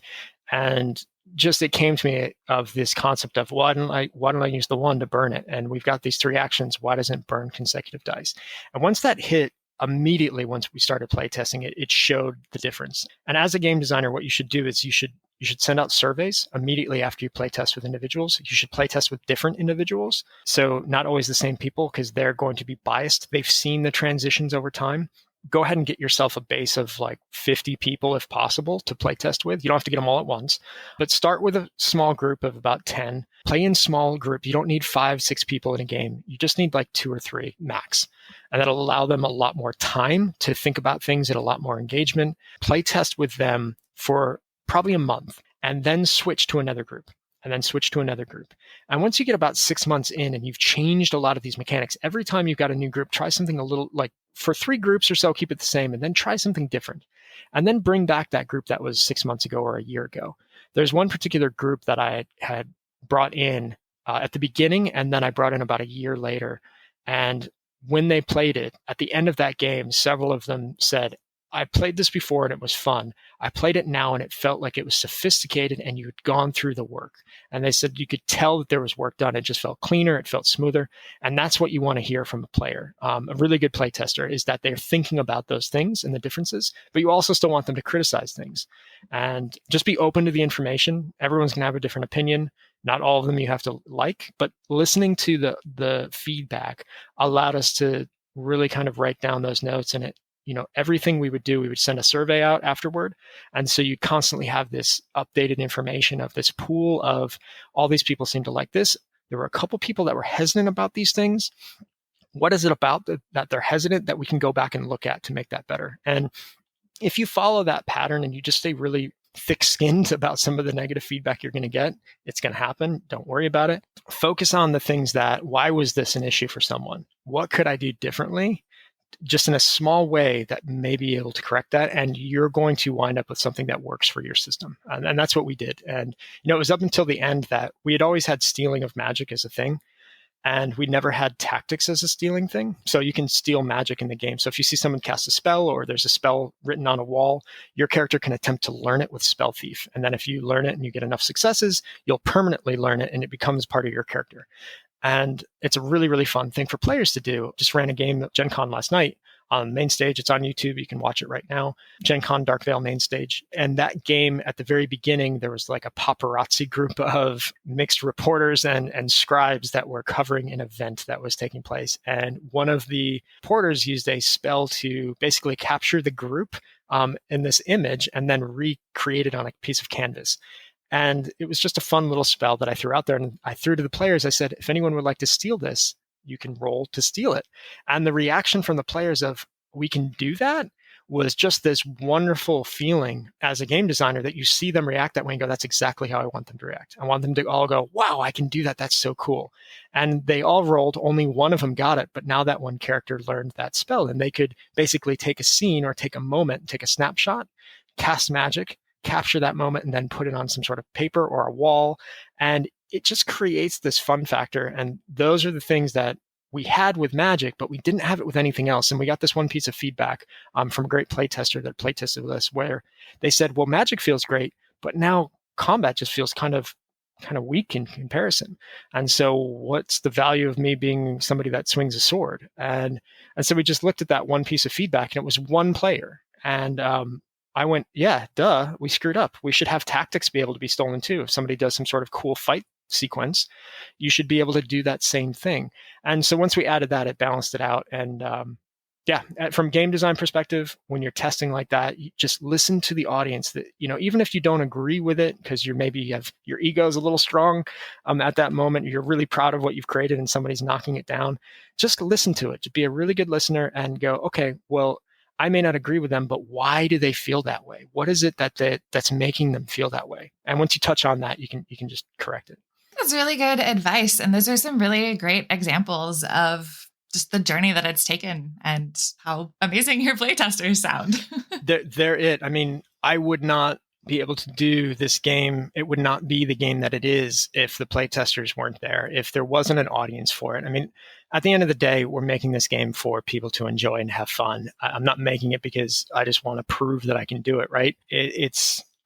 And just it came to me of this concept of why don't I use the one to burn it? And we've got these 3 actions. Why doesn't it burn consecutive dice? And once that hit, immediately once we started playtesting it, it showed the difference. And as a game designer, what you should do is you should send out surveys immediately after you playtest with individuals. You should playtest with different individuals. So not always the same people, because they're going to be biased. They've seen the transitions over time. Go ahead and get yourself a base of like 50 people if possible to play test with. You don't have to get them all at once, but start with a small group of about 10. Play in small group. You don't need 5, 6 people in a game. You just need like 2 or 3 max. And that'll allow them a lot more time to think about things and a lot more engagement. Play test with them for probably a month and then switch to another group. And then switch to another group. And once you get about 6 months in and you've changed a lot of these mechanics, every time you've got a new group, try something a little, like for 3 groups or so, keep it the same, and then try something different. And then bring back that group that was 6 months ago or a year ago. There's one particular group that I had brought in at the beginning, and then I brought in about a year later. And when they played it, at the end of that game, several of them said, I played this before and it was fun. I played it now and it felt like it was sophisticated and you had gone through the work. And they said you could tell that there was work done. It just felt cleaner. It felt smoother. And that's what you want to hear from a player. A really good play tester is that they're thinking about those things and the differences, but you also still want them to criticize things. And just be open to the information. Everyone's going to have a different opinion. Not all of them you have to like, but listening to the feedback allowed us to really kind of write down those notes. And it, everything we would do, we would send a survey out afterward. And so you constantly have this updated information of this pool of all these people seem to like this. There were a couple people that were hesitant about these things. What is it about that they're hesitant that we can go back and look at to make that better? And if you follow that pattern and you just stay really thick-skinned about some of the negative feedback you're going to get, it's going to happen. Don't worry about it. Focus on the things that, why was this an issue for someone? What could I do differently? Just in a small way that may be able to correct that. And you're going to wind up with something that works for your system. And that's what we did. And, it was up until the end that we had always had stealing of magic as a thing. And we never had tactics as a stealing thing. So you can steal magic in the game. So if you see someone cast a spell or there's a spell written on a wall, your character can attempt to learn it with Spell Thief. And then if you learn it and you get enough successes, you'll permanently learn it and it becomes part of your character. And it's a really, really fun thing for players to do. Just ran a game at Gen Con last night on main stage. It's on YouTube. You can watch it right now. Gen Con Darkvale main stage. And that game at the very beginning, there was like a paparazzi group of mixed reporters and scribes that were covering an event that was taking place. And one of the reporters used a spell to basically capture the group in this image and then recreate it on a piece of canvas. And it was just a fun little spell that I threw out there. And I threw to the players. I said, if anyone would like to steal this, you can roll to steal it. And the reaction from the players of, we can do that, was just this wonderful feeling as a game designer that you see them react that way and go, that's exactly how I want them to react. I want them to all go, wow, I can do that. That's so cool. And they all rolled. Only one of them got it. But now that one character learned that spell and they could basically take a scene or take a moment, take a snapshot, cast magic, capture that moment and then put it on some sort of paper or a wall. And it just creates this fun factor. And those are the things that we had with Magic, but we didn't have it with anything else. And we got this one piece of feedback from a great playtester that playtested with us where they said, well, Magic feels great, but now combat just feels kind of weak in comparison. And so what's the value of me being somebody that swings a sword? And so we just looked at that one piece of feedback and it was one player. And I went, yeah, duh, we screwed up. We should have tactics be able to be stolen too. If somebody does some sort of cool fight sequence, you should be able to do that same thing. And so once we added that, it balanced it out. And Yeah, from game design perspective, when you're testing like that, you just listen to the audience. That even if you don't agree with it, because you have your ego is a little strong, at that moment, you're really proud of what you've created, and somebody's knocking it down. Just listen to it. Just be a really good listener and go, okay, well, I may not agree with them, but why do they feel that way? What is it that's making them feel that way? And once you touch on that, you can just correct it. That's really good advice, and those are some really great examples of just the journey that it's taken and how amazing your playtesters sound. They're it. I mean, I would not be able to do this game. It would not be the game that it is if the playtesters weren't there, if there wasn't an audience for it. I mean, at the end of the day, we're making this game for people to enjoy and have fun. I'm not making it because I just want to prove that I can do it, right?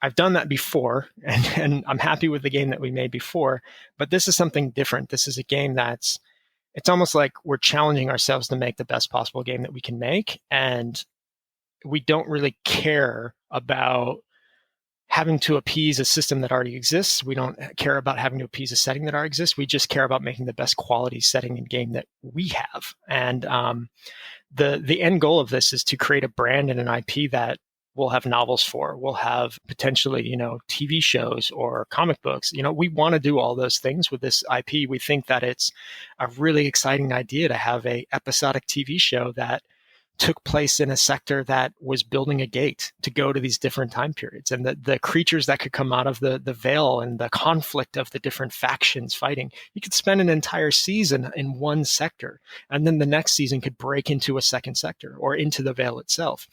I've done that before, and I'm happy with the game that we made before, but this is something different. This is a game it's almost like we're challenging ourselves to make the best possible game that we can make. And we don't really care about having to appease a system that already exists. We don't care about having to appease a setting that already exists. We just care about making the best quality setting and game that we have. And the end goal of this is to create a brand and an IP that we'll have novels for. We'll have potentially, TV shows or comic books. We want to do all those things with this IP. We think that it's a really exciting idea to have a episodic TV show that took place in a sector that was building a gate to go to these different time periods. And the creatures that could come out of the veil and the conflict of the different factions fighting, you could spend an entire season in one sector. And then the next season could break into a second sector or into the veil itself.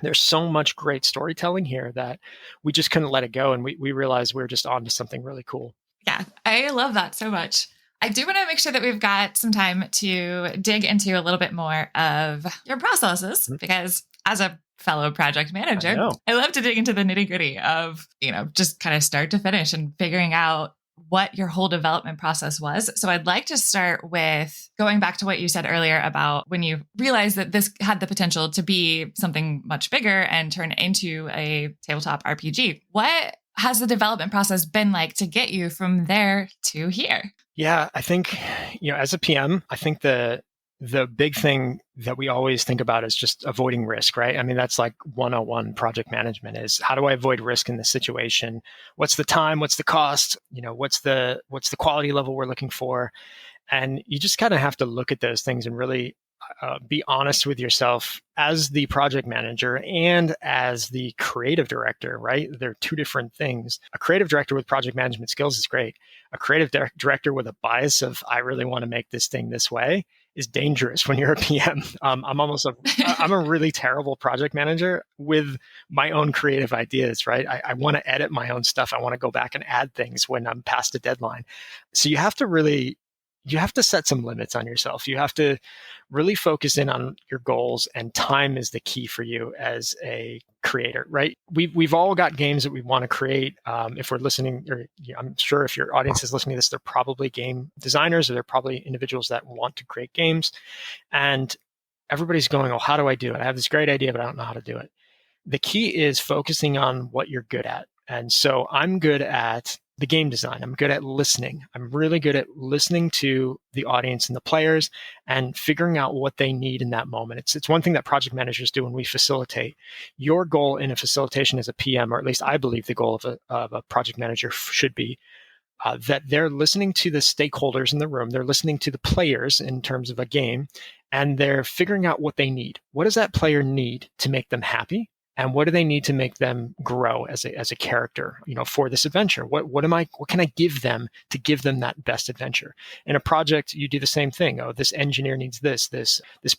There's so much great storytelling here that we just couldn't let it go. And we realized we were just on to something really cool. Yeah, I love that so much. I do want to make sure that we've got some time to dig into a little bit more of your processes, because as a fellow project manager, I love to dig into the nitty gritty of, just kind of start to finish and figuring out what your whole development process was. So I'd like to start with going back to what you said earlier about when you realized that this had the potential to be something much bigger and turn into a tabletop RPG. What has the development process been like to get you from there to here? Yeah, I think, as a PM, I think the big thing that we always think about is just avoiding risk, right? I mean, that's like 101 project management is, how do I avoid risk in this situation? What's the time? What's the cost? What's the quality level we're looking for? And you just kind of have to look at those things and really be honest with yourself as the project manager and as the creative director, right? They're two different things. A creative director with project management skills is great. A creative director with a bias of, I really want to make this thing this way, is dangerous when you're a PM. I'm a really terrible project manager with my own creative ideas, right? I want to edit my own stuff. I want to go back and add things when I'm past a deadline. So you have to set some limits on yourself. You have to really focus in on your goals, and time is the key for you as a creator, right? We've all got games that we want to create. If we're listening, or I'm sure if your audience is listening to this, they're probably game designers, or they're probably individuals that want to create games. And everybody's going, oh, how do I do it? I have this great idea, but I don't know how to do it. The key is focusing on what you're good at. And so I'm good at the game design. I'm good at listening. I'm really good at listening to the audience and the players and figuring out what they need in that moment. It's one thing that project managers do when we facilitate. Your goal in a facilitation as a PM, or at least I believe the goal of a project manager should be, that they're listening to the stakeholders in the room. They're listening to the players in terms of a game, and they're figuring out what they need. What does that player need to make them happy? And what do they need to make them grow as a character, for this adventure? What can I give them to give them that best adventure? In a project, you do the same thing. Oh, this engineer needs this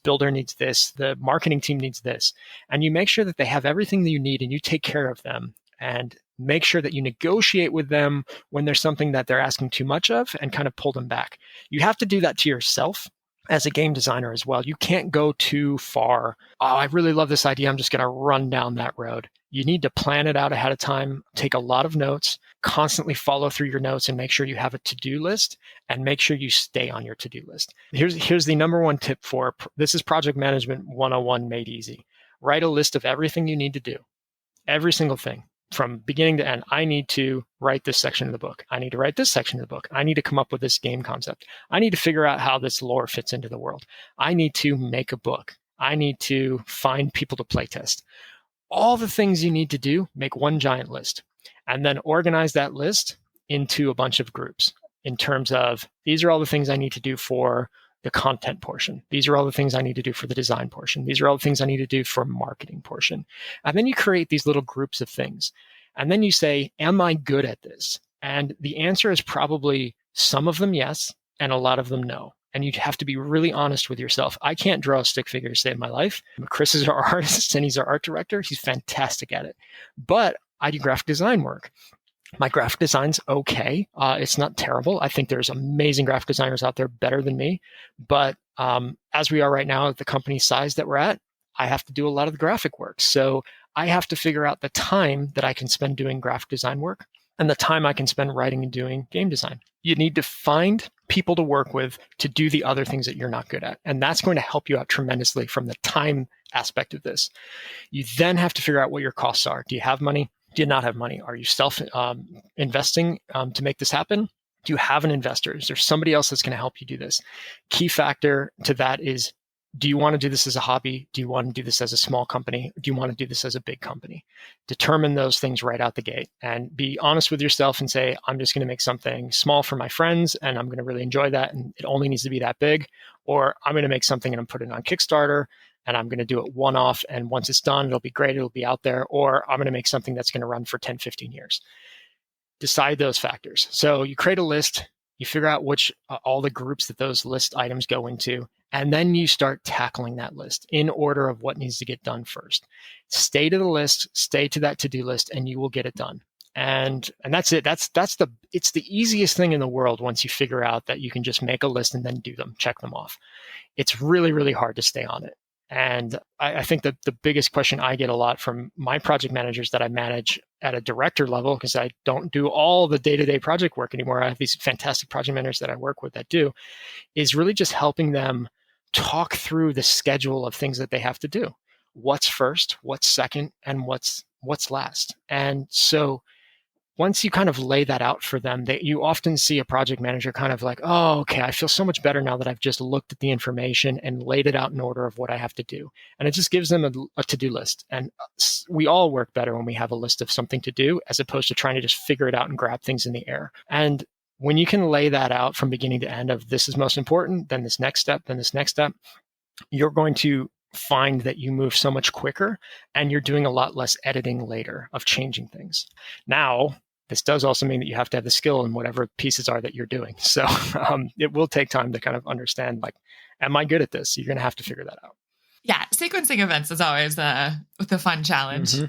builder needs this, the marketing team needs this. And you make sure that they have everything that you need, and you take care of them, and make sure that you negotiate with them when there's something that they're asking too much of, and kind of pull them back. You have to do that to yourself as a game designer as well. You can't go too far. Oh, I really love this idea, I'm just going to run down that road. You need to plan it out ahead of time, take a lot of notes, constantly follow through your notes, and make sure you have a to-do list, and make sure you stay on your to-do list. Here's the number one tip for this is Project Management 101 made easy. Write a list of everything you need to do, every single thing. From beginning to end. I need to write this section of the book. I need to write this section of the book. I need to come up with this game concept. I need to figure out how this lore fits into the world. I need to make a book. I need to find people to playtest. All the things you need to do, make one giant list, and then organize that list into a bunch of groups in terms of these are all the things I need to do for the content portion. These are all the things I need to do for the design portion. These are all the things I need to do for marketing portion. And then you create these little groups of things. And then you say, am I good at this? And the answer is probably some of them yes, and a lot of them no. And you have to be really honest with yourself. I can't draw a stick figure to save my life. Chris is our artist and he's our art director. He's fantastic at it. But I do graphic design work. My graphic design's okay. It's not terrible. I think there's amazing graphic designers out there better than me. But as we are right now at the company size that we're at, I have to do a lot of the graphic work. So I have to figure out the time that I can spend doing graphic design work and the time I can spend writing and doing game design. You need to find people to work with to do the other things that you're not good at. And that's going to help you out tremendously from the time aspect of this. You then have to figure out what your costs are. Do you have money? Do you not have money? Are you self-investing to make this happen? Do you have an investor? Is there somebody else that's going to help you do this? Key factor to that is, do you want to do this as a hobby? Do you want to do this as a small company? Do you want to do this as a big company? Determine those things right out the gate and be honest with yourself and say, I'm just going to make something small for my friends and I'm going to really enjoy that. And it only needs to be that big. Or I'm going to make something and I'm putting it on Kickstarter and I'm going to do it one-off. And once it's done, it'll be great. It'll be out there. Or I'm going to make something that's going to run for 10, 15 years. Decide those factors. So you create a list, you figure out which all the groups that those list items go into, and then you start tackling that list in order of what needs to get done first. Stay to the list, stay to that to-do list, and you will get it done. And that's it. It's the easiest thing in the world once you figure out that you can just make a list and then do them, check them off. It's really, really hard to stay on it. And I think that the biggest question I get a lot from my project managers that I manage at a director level, because I don't do all the day-to-day project work anymore. I have these fantastic project managers that I work with that do, is really just helping them talk through the schedule of things that they have to do. What's first, what's second, and what's last. And so once you kind of lay that out for them, you often see a project manager kind of like, oh, okay, I feel so much better now that I've just looked at the information and laid it out in order of what I have to do. And it just gives them a to-do list. And we all work better when we have a list of something to do as opposed to trying to just figure it out and grab things in the air. And when you can lay that out from beginning to end of this is most important, then this next step, then this next step, you're going to find that you move so much quicker and you're doing a lot less editing later of changing things. Now, this does also mean that you have to have the skill in whatever pieces are that you're doing. So it will take time to kind of understand, like, am I good at this? You're going to have to figure that out. Yeah, sequencing events is always the fun challenge. Mm-hmm.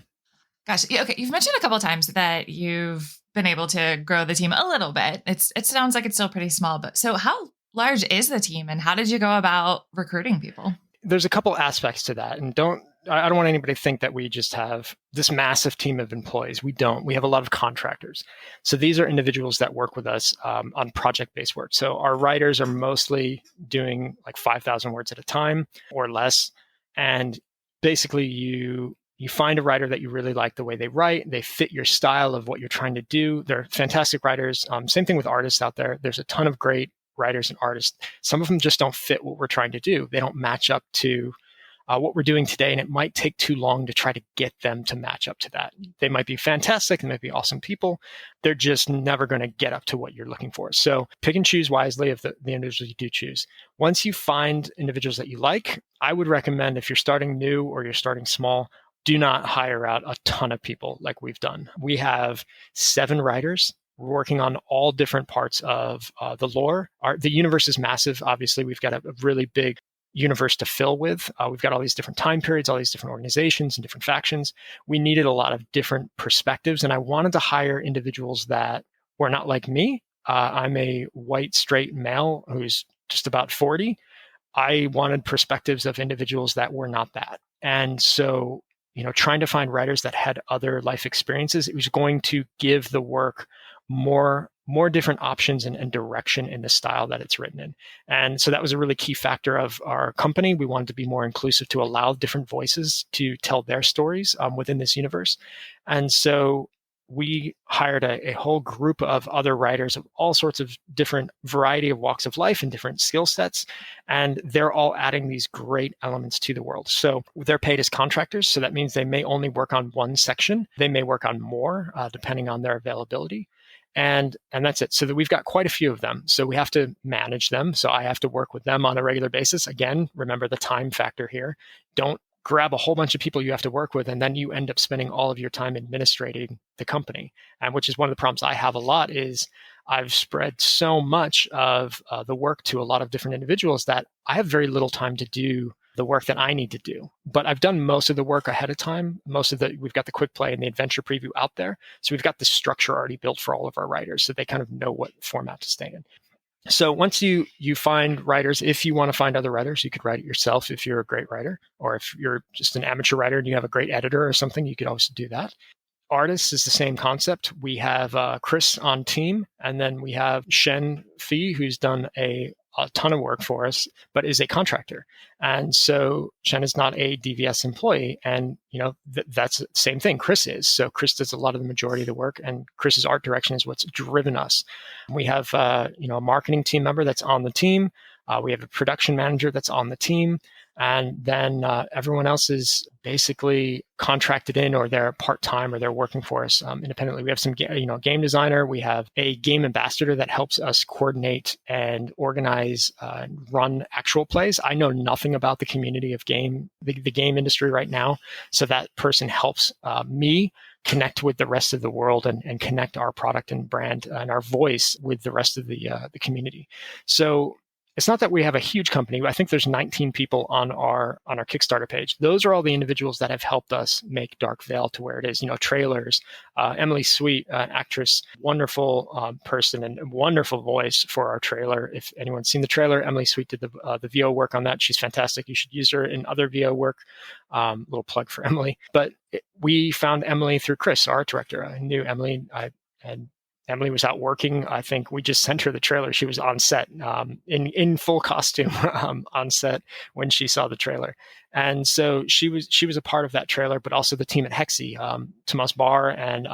Gosh, yeah, okay. You've mentioned a couple of times that you've been able to grow the team a little bit. It sounds like it's still pretty small, but so how large is the team and how did you go about recruiting people? There's a couple aspects to that, and I don't want anybody to think that we just have this massive team of employees. We don't. We have a lot of contractors. So these are individuals that work with us on project-based work. So our writers are mostly doing like 5,000 words at a time or less. And basically you find a writer that you really like the way they write. They fit your style of what you're trying to do. They're fantastic writers. Same thing with artists out there. There's a ton of great writers and artists. Some of them just don't fit what we're trying to do. They don't match up to what we're doing today, and it might take too long to try to get them to match up to that. They might be fantastic, they might be awesome people. They're just never going to get up to what you're looking for. So pick and choose wisely of the individuals you do choose. Once you find individuals that you like, I would recommend if you're starting new or you're starting small, do not hire out a ton of people like we've done. We have 7 writers. We're working on all different parts of the lore. The universe is massive. Obviously, we've got a really big universe to fill with. We've got all these different time periods, all these different organizations and different factions. We needed a lot of different perspectives, and I wanted to hire individuals that were not like me. I'm a white, straight male who's just about 40. I wanted perspectives of individuals that were not that. And so, trying to find writers that had other life experiences, it was going to give the work more different options and direction in the style that it's written in. And so that was a really key factor of our company. We wanted to be more inclusive to allow different voices to tell their stories within this universe. And so we hired a whole group of other writers of all sorts of different variety of walks of life and different skill sets. And they're all adding these great elements to the world. So they're paid as contractors. So that means they may only work on one section. They may work on more, depending on their availability. And that's it. So that we've got quite a few of them. So we have to manage them. So I have to work with them on a regular basis. Again, remember the time factor here. Don't grab a whole bunch of people you have to work with, and then you end up spending all of your time administrating the company. And which is one of the problems I have a lot is I've spread so much of the work to a lot of different individuals that I have very little time to do the work that I need to do. But I've done most of the work ahead of time. We've got the quick play and the adventure preview out there. So we've got the structure already built for all of our writers, so they kind of know what format to stay in. So once you find writers, if you want to find other writers, you could write it yourself if you're a great writer, or if you're just an amateur writer and you have a great editor or something, you could also do that. Artists is the same concept. We have Chris on team, and then we have Shen Fee, who's done a ton of work for us, but is a contractor. And so Shen is not a DVS employee. And, that's the same thing Chris is. So Chris does a lot of the majority of the work, and Chris's art direction is what's driven us. We have, a marketing team member that's on the team. We have a production manager that's on the team. And then everyone else is basically contracted in, or they're part-time, or they're working for us independently. We have some, game designer. We have a game ambassador that helps us coordinate and organize and run actual plays. I know nothing about the community of the game industry right now. So that person helps me connect with the rest of the world and connect our product and brand and our voice with the rest of the community. So it's not that we have a huge company. I think there's 19 people on our Kickstarter page. Those are all the individuals that have helped us make Dark Veil to where it is. Trailers, Emily Sweet, actress, wonderful person and wonderful voice for our trailer. If anyone's seen the trailer, Emily Sweet did the VO work on that. She's fantastic. You should use her in other VO work. Little plug for Emily. But we found Emily through Chris, our art director. I knew Emily. Emily was out working. I think we just sent her the trailer. She was on set in full costume on set when she saw the trailer. And so she was a part of that trailer, but also the team at Hexy, Tomas Barr, and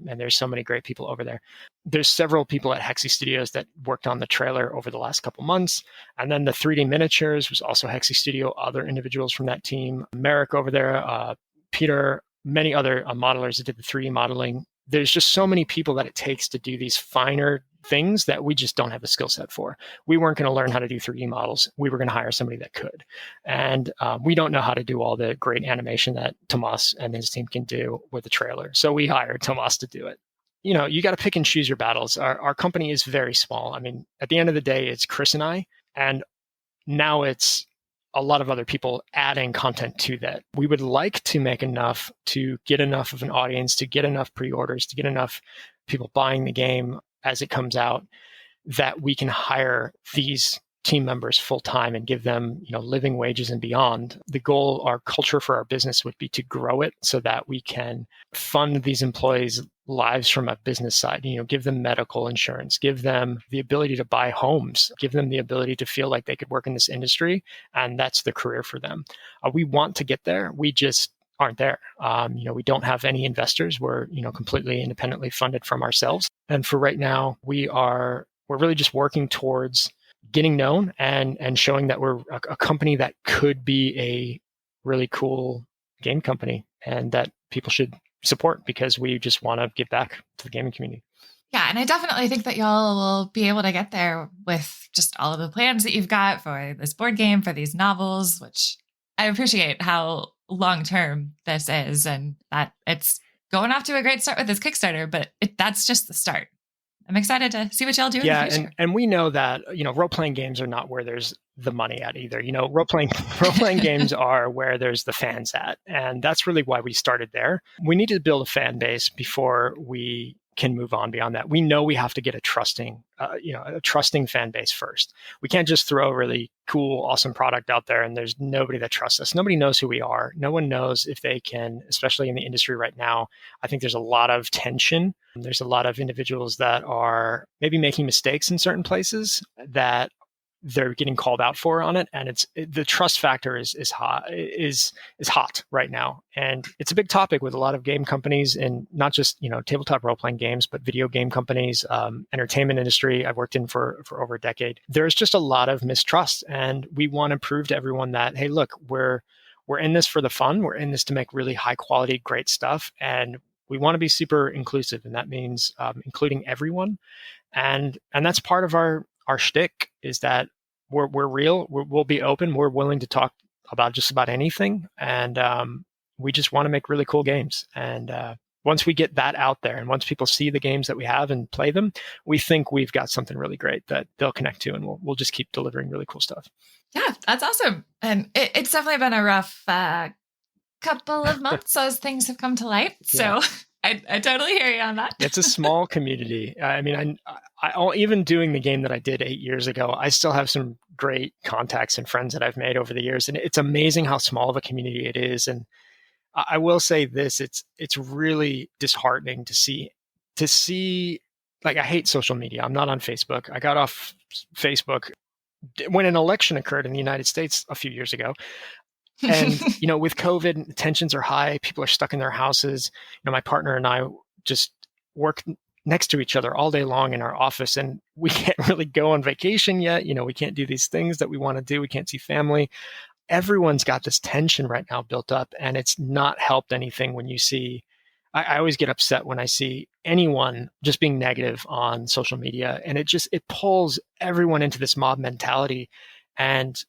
there's so many great people over there. There's several people at Hexy Studios that worked on the trailer over the last couple months. And then the 3D miniatures was also Hexy Studio, other individuals from that team. Merrick over there, Peter, many other modelers that did the 3D modeling. There's just so many people that it takes to do these finer things that we just don't have the skill set for. We weren't going to learn how to do 3D models. We were going to hire somebody that could. And we don't know how to do all the great animation that Tomas and his team can do with the trailer. So we hired Tomas to do it. You got to pick and choose your battles. Our company is very small. I mean, at the end of the day, it's Chris and I, and now it's a lot of other people adding content to that. We would like to make enough to get enough of an audience, to get enough pre-orders, to get enough people buying the game as it comes out, that we can hire these team members full time and give them, living wages and beyond. The goal, our culture for our business would be to grow it so that we can fund these employees' lives from a business side, give them medical insurance, give them the ability to buy homes, give them the ability to feel like they could work in this industry. And that's the career for them. We want to get there. We just aren't there. We don't have any investors. We're, completely independently funded from ourselves. And for right now, we're really just working towards getting known and showing that we're a company that could be a really cool game company and that people should support, because we just want to give back to the gaming community. Yeah, and I definitely think that y'all will be able to get there with just all of the plans that you've got for this board game, for these novels, which I appreciate how long-term this is, and that it's going off to a great start with this Kickstarter, but that's just the start. I'm excited to see what y'all do in the future. And we know that, role-playing games are not where there's the money at either. Role-playing games are where there's the fans at. And that's really why we started there. We need to build a fan base before we can move on beyond that. We know we have to get a trusting fan base first. We can't just throw a really cool, awesome product out there and there's nobody that trusts us. Nobody knows who we are. No one knows if they can, especially in the industry right now. I think there's a lot of tension. There's a lot of individuals that are maybe making mistakes in certain places that they're getting called out for on it, and the trust factor is hot right now, and it's a big topic with a lot of game companies, and not just tabletop role playing games, but video game companies, entertainment industry. I've worked in for over a decade. There's just a lot of mistrust, and we want to prove to everyone that, hey, look, we're in this for the fun. We're in this to make really high quality, great stuff, and we want to be super inclusive, and that means including everyone. And that's part of our shtick, is that we're real. We'll be open. We're willing to talk about just about anything, and we just want to make really cool games. And once we get that out there, and once people see the games that we have and play them, we think we've got something really great that they'll connect to, and we'll just keep delivering really cool stuff. Yeah, that's awesome. And it's definitely been a rough couple of months as things have come to light. So I totally hear you on that. It's a small community. I mean, I even doing the game that I did 8 years ago, I still have some great contacts and friends that I've made over the years. And it's amazing how small of a community it is. And I will say this, it's really disheartening to see, like, I hate social media. I'm not on Facebook. I got off Facebook when an election occurred in the United States a few years ago. And, with COVID, tensions are high. People are stuck in their houses. My partner and I just work next to each other all day long in our office, and we can't really go on vacation yet. We can't do these things that we want to do. We can't see family. Everyone's got this tension right now built up, and it's not helped anything when you see, I always get upset when I see anyone just being negative on social media, and it pulls everyone into this mob mentality. And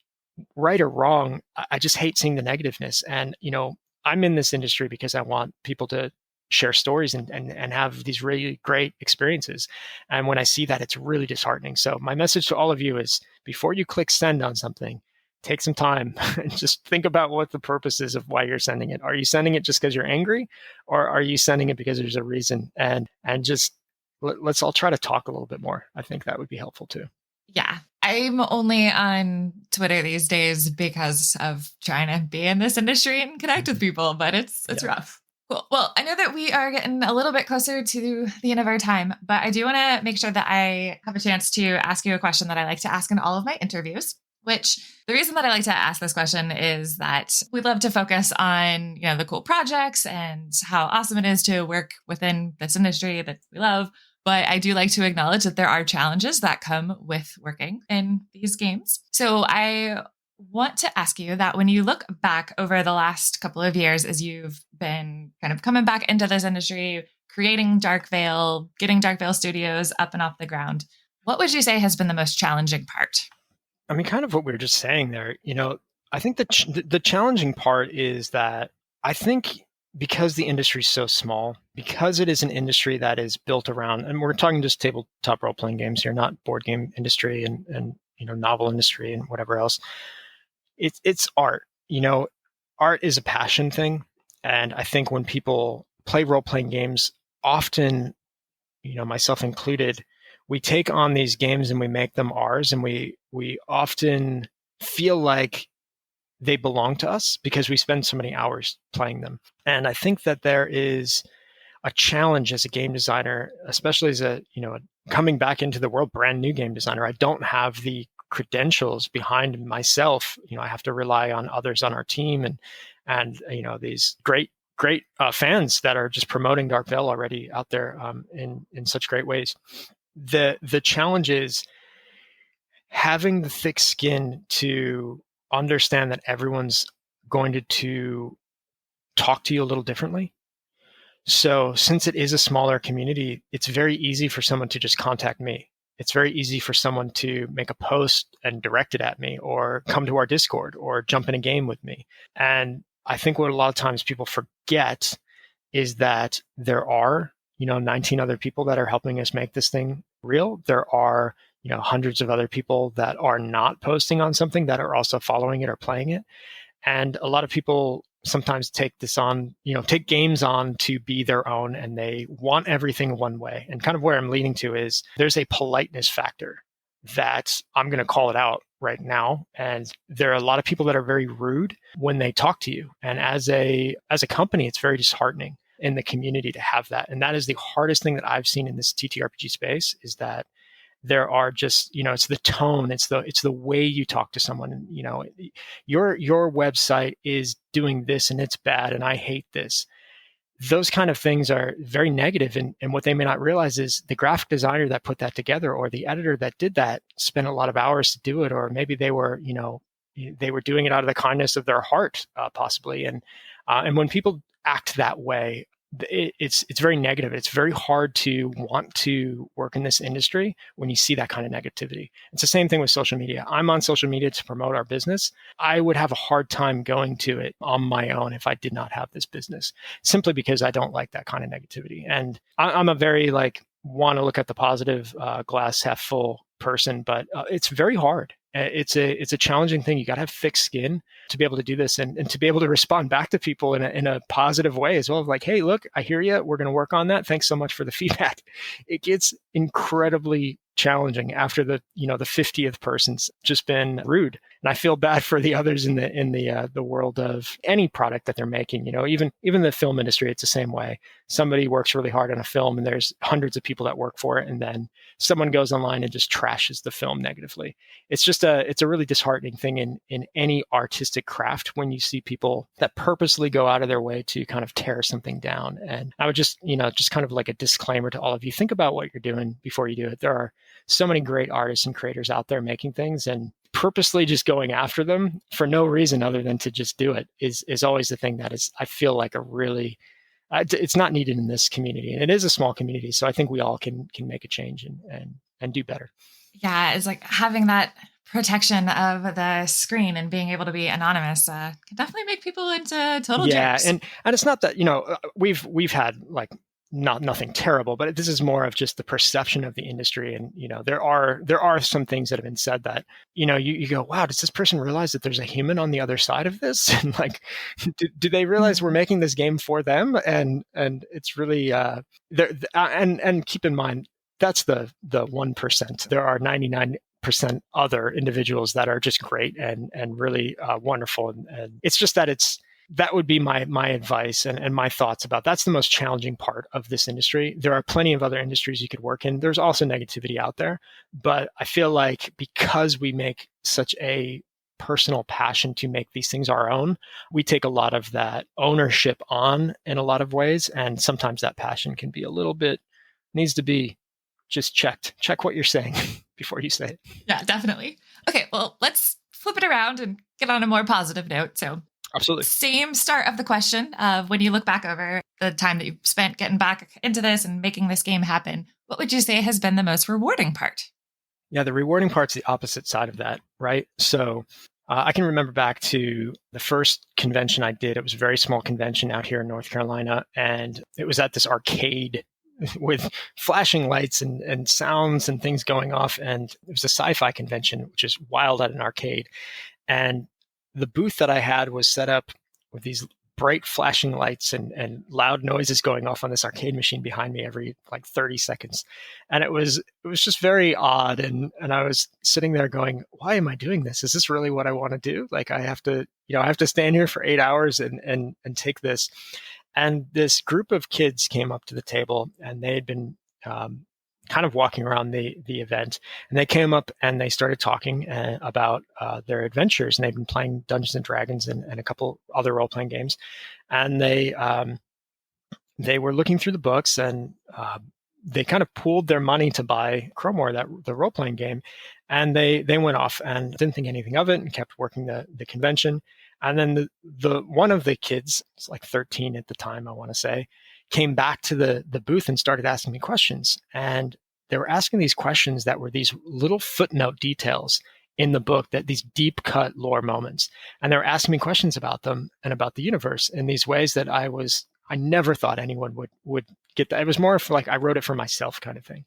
right or wrong, I just hate seeing the negativeness. And, I'm in this industry because I want people to share stories and have these really great experiences. And when I see that, it's really disheartening. So my message to all of you is, before you click send on something, take some time and just think about what the purpose is of why you're sending it. Are you sending it just because you're angry, or are you sending it because there's a reason? And just let's all try to talk a little bit more. I think that would be helpful too. Yeah. I'm only on Twitter these days because of trying to be in this industry and connect with people, but it's rough. Cool. Well, I know that we are getting a little bit closer to the end of our time, but I do want to make sure that I have a chance to ask you a question that I like to ask in all of my interviews, which the reason that I like to ask this question is that we love to focus on, the cool projects and how awesome it is to work within this industry that we love. But I do like to acknowledge that there are challenges that come with working in these games. So I want to ask you that when you look back over the last couple of years, as you've been kind of coming back into this industry, creating Dark Veil, getting Dark Veil Studios up and off the ground, what would you say has been the most challenging part? I mean, kind of what we were just saying there. I think the challenging part is that I think, because the industry is so small, because it is an industry that is built around, and we're talking just tabletop role-playing games here, not board game industry and novel industry and whatever else. It's art. Art is a passion thing. And I think when people play role-playing games, often, myself included, we take on these games and we make them ours, and we often feel like they belong to us because we spend so many hours playing them. And I think that there is a challenge as a game designer, especially as coming back into the world, brand new game designer. I don't have the credentials behind myself. I have to rely on others on our team and these great fans that are just promoting Dark Veil already out there in such great ways. The challenge is having the thick skin to understand that everyone's going to talk to you a little differently. So since it is a smaller community, it's very easy for someone to just contact me. It's very easy for someone to make a post and direct it at me, or come to our Discord, or jump in a game with me. And I think what a lot of times people forget is that there are, 19 other people that are helping us make this thing real. There are hundreds of other people that are not posting on something that are also following it or playing it. And a lot of people sometimes take games on to be their own, and they want everything one way. And kind of where I'm leading to is there's a politeness factor that I'm going to call it out right now. And there are a lot of people that are very rude when they talk to you. And as a company, it's very disheartening in the community to have that. And that is the hardest thing that I've seen in this TTRPG space, is that there are just, it's the tone, it's the way you talk to someone. And, your website is doing this and it's bad and I hate this. Those kind of things are very negative. And what they may not realize is the graphic designer that put that together or the editor that did that spent a lot of hours to do it. Or maybe they were doing it out of the kindness of their heart, possibly. And when people act that way, it's very negative. It's very hard to want to work in this industry when you see that kind of negativity. It's the same thing with social media. I'm on social media to promote our business. I would have a hard time going to it on my own if I did not have this business, simply because I don't like that kind of negativity. And I'm a very want to look at the positive, glass half full person, but it's very hard. It's a challenging thing. You got to have thick skin to be able to do this and to be able to respond back to people in a positive way as well. Like, hey, look, I hear you. We're going to work on that. Thanks so much for the feedback. It gets incredibly challenging after the 50th person's just been rude. And I feel bad for the others in the world of any product that they're making. Even the film industry, it's the same way. Somebody works really hard on a film and there's hundreds of people that work for it. And then someone goes online and just trashes the film negatively. It's a really disheartening thing in any artistic craft when you see people that purposely go out of their way to kind of tear something down. And I would just kind of like a disclaimer to all of you, think about what you're doing before you do it. There are so many great artists and creators out there making things, and purposely just going after them for no reason other than to just do it is always the thing that is, I feel like, a really, it's not needed in this community. And it is a small community. So I think we all can make a change and do better. Yeah. It's like having that protection of the screen and being able to be anonymous can definitely make people into total jerks. And it's not that, we've had nothing terrible, but this is more of just the perception of the industry. And, there are some things that have been said that, you go, wow, does this person realize that there's a human on the other side of this? And do they realize we're making this game for them? And it's really, and keep in mind, that's the 1%. There are 99% other individuals that are just great and really wonderful. And it's just that would be my advice and my thoughts about that's the most challenging part of this industry. There are plenty of other industries you could work in. There's also negativity out there, but I feel like because we make such a personal passion to make these things our own, we take a lot of that ownership on in a lot of ways. And sometimes that passion can be needs to be just check what you're saying before you say it. Yeah, definitely. Okay, well, let's flip it around and get on a more positive note. So absolutely. Same start of the question of when you look back over the time that you spent getting back into this and making this game happen, what would you say has been the most rewarding part? Yeah, the rewarding part's the opposite side of that, right? So I can remember back to the first convention I did. It was a very small convention out here in North Carolina, and it was at this arcade with flashing lights and sounds and things going off. And it was a sci-fi convention, which is wild at an arcade. And the booth that I had was set up with these bright flashing lights and loud noises going off on this arcade machine behind me every 30 seconds. And it was just very odd. And I was sitting there going, why am I doing this? Is this really what I want to do? I have to stand here for 8 hours and take this. And this group of kids came up to the table and they had been kind of walking around the event, and they came up and they started talking about their adventures, and they've been playing Dungeons and Dragons and a couple other role-playing games. And they were looking through the books, and they kind of pooled their money to buy Crowmore, the role-playing game. And they went off and didn't think anything of it and kept working the convention. And then the one of the kids, it's 13 at the time, I want to say, came back to the booth and started asking me questions. And they were asking these questions that were these little footnote details in the book, that these deep cut lore moments. And they were asking me questions about them and about the universe in these ways that I never thought anyone would get that. It was more of I wrote it for myself kind of thing.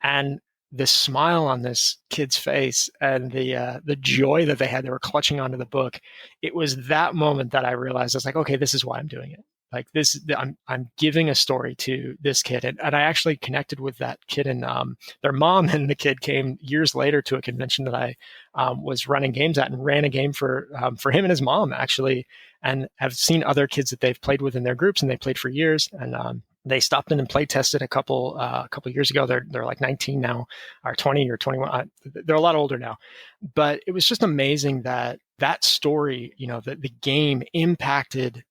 And the smile on this kid's face and the joy that they were clutching onto the book. It was that moment that I realized, I was like, okay, this is why I'm doing it. Like this, I'm giving a story to this kid. And I actually connected with that kid, and their mom and the kid came years later to a convention that I was running games at, and ran a game for him and his mom, actually, and have seen other kids that they've played with in their groups, and they played for years. And they stopped in and play tested a couple years ago. They're like 19 now, or 20 or 21. They're a lot older now, but it was just amazing that story, that the game impacted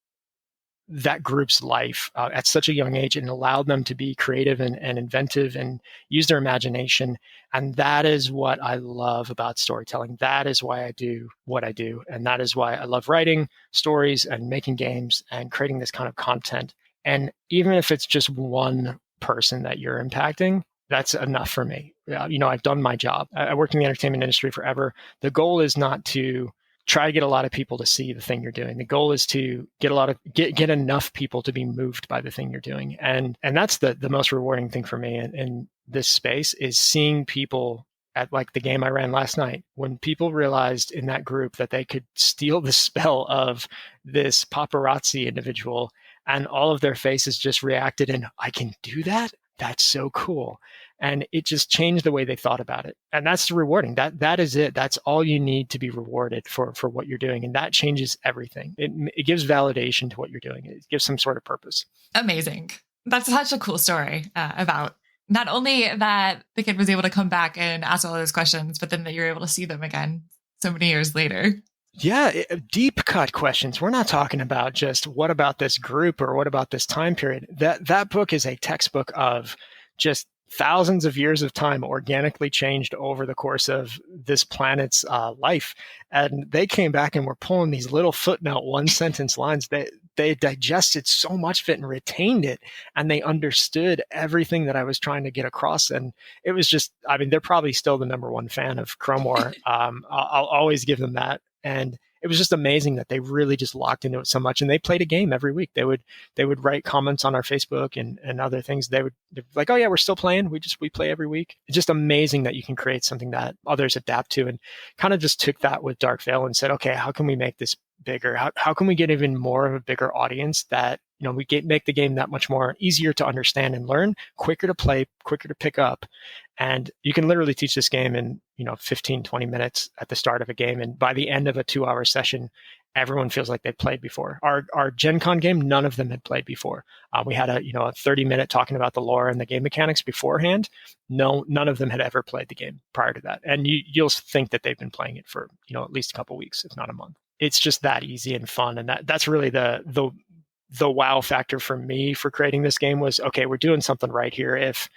that group's life at such a young age, and allowed them to be creative and inventive and use their imagination. And that is what I love about storytelling. That is why I do what I do. And that is why I love writing stories and making games and creating this kind of content. And even if it's just one person that you're impacting, that's enough for me. I've done my job. I worked in the entertainment industry forever. The goal is not to try to get a lot of people to see the thing you're doing. The goal is to get enough people to be moved by the thing you're doing. And that's the most rewarding thing for me in this space, is seeing people at like the game I ran last night, when people realized in that group that they could steal the spell of this paparazzi individual, and all of their faces just reacted and I can do that? That's so cool. And it just changed the way they thought about it. And that's rewarding. That is it. That's all you need to be rewarded for what you're doing. And that changes everything. It gives validation to what you're doing. It gives some sort of purpose. Amazing. That's such a cool story about not only that the kid was able to come back and ask all those questions, but then that you're able to see them again so many years later. Yeah, deep cut questions. We're not talking about just what about this group or what about this time period. That book is a textbook of just thousands of years of time organically changed over the course of this planet's life. And they came back and were pulling these little footnote, one sentence lines. They digested so much of it and retained it. And they understood everything that I was trying to get across. And it was just, they're probably still the number one fan of Chrome War. I'll always give them that. And it was just amazing that they really just locked into it so much. And they played a game every week. They would write comments on our Facebook and other things. They're like, oh yeah, we're still playing. We play every week. It's just amazing that you can create something that others adapt to, and kind of just took that with Dark Veil and said, okay, how can we make this bigger? How can we get even more of a bigger audience that, make the game that much more easier to understand and learn, quicker to play, quicker to pick up. And you can literally teach this game in, 15, 20 minutes at the start of a game. And by the end of a 2-hour session, everyone feels like they've played before. Our Gen Con game, none of them had played before. We had a 30-minute talking about the lore and the game mechanics beforehand. No, none of them had ever played the game prior to that. And you'll think that they've been playing it for, at least a couple of weeks, if not a month. It's just that easy and fun. And that's really the wow factor for me for creating this game was, okay, we're doing something right here. If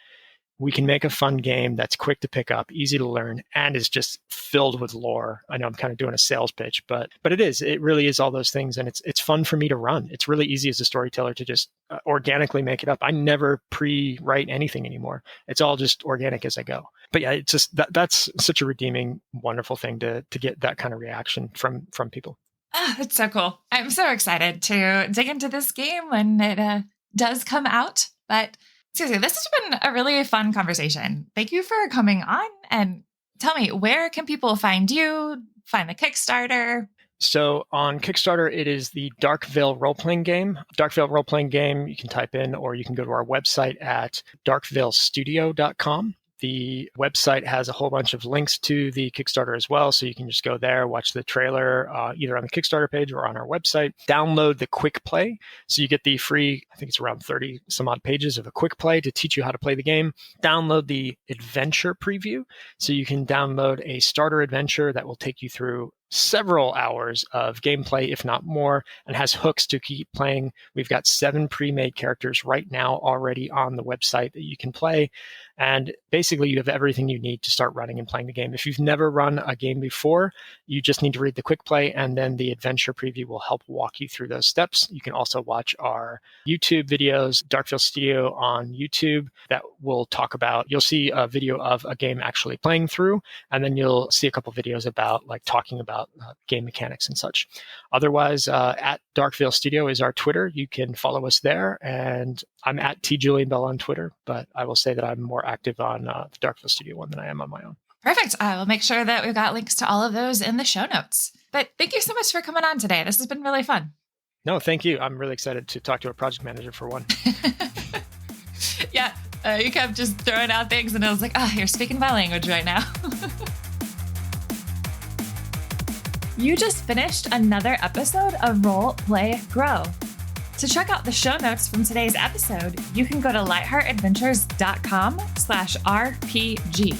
we can make a fun game that's quick to pick up, easy to learn, and is just filled with lore. I know I'm kind of doing a sales pitch, but it really is all those things. And it's fun for me to run. It's really easy as a storyteller to just organically make it up. I never pre-write anything anymore. It's all just organic as I go. But yeah, it's just that's such a redeeming, wonderful thing to get that kind of reaction from people. Oh, it's so cool. I'm so excited to dig into this game when it does come out. But seriously, this has been a really fun conversation. Thank you for coming on, and tell me, where can people find you, find the Kickstarter? So on Kickstarter, it is the Dark Veil role-playing game. Dark Veil role-playing game, you can type in, or you can go to our website at darkveilstudio.com. The website has a whole bunch of links to the Kickstarter as well. So you can just go there, watch the trailer, either on the Kickstarter page or on our website, download the quick play. So you get the free, I think it's around 30 some odd pages of a quick play to teach you how to play the game. Download the adventure preview. So you can download a starter adventure that will take you through several hours of gameplay, if not more, and has hooks to keep playing. We've got 7 pre-made characters right now already on the website that you can play. And basically, you have everything you need to start running and playing the game. If you've never run a game before, you just need to read the quick play, and then the adventure preview will help walk you through those steps. You can also watch our YouTube videos, Dark Veil Studio on YouTube, that will talk about, you'll see a video of a game actually playing through, and then you'll see a couple videos about talking about game mechanics and such. Otherwise, at Dark Veil Studio is our Twitter. You can follow us there, and I'm at tjulianbell on Twitter, but I will say that I'm more active on the Dark Veil Studio one than I am on my own. Perfect. I will make sure that we've got links to all of those in the show notes. But thank you so much for coming on today. This has been really fun. No, thank you. I'm really excited to talk to a project manager for one. Yeah, you kept just throwing out things, and I was like, you're speaking my language right now. You just finished another episode of Roll, Play, Grow. To check out the show notes from today's episode, you can go to lightheartadventures.com/RPG.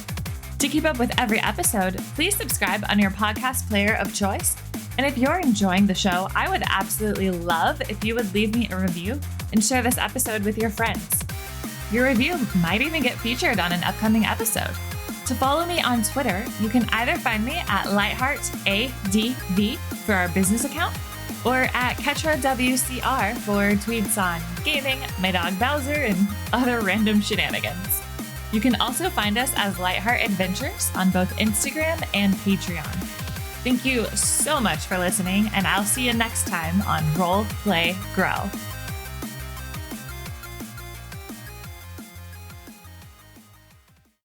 To keep up with every episode, please subscribe on your podcast player of choice. And if you're enjoying the show, I would absolutely love if you would leave me a review and share this episode with your friends. Your review might even get featured on an upcoming episode. To follow me on Twitter, you can either find me at lightheartadv for our business account, or at KetraWCR for tweets on gaming, my dog Bowser, and other random shenanigans. You can also find us as Lightheart Adventures on both Instagram and Patreon. Thank you so much for listening, and I'll see you next time on Roll, Play, Grow.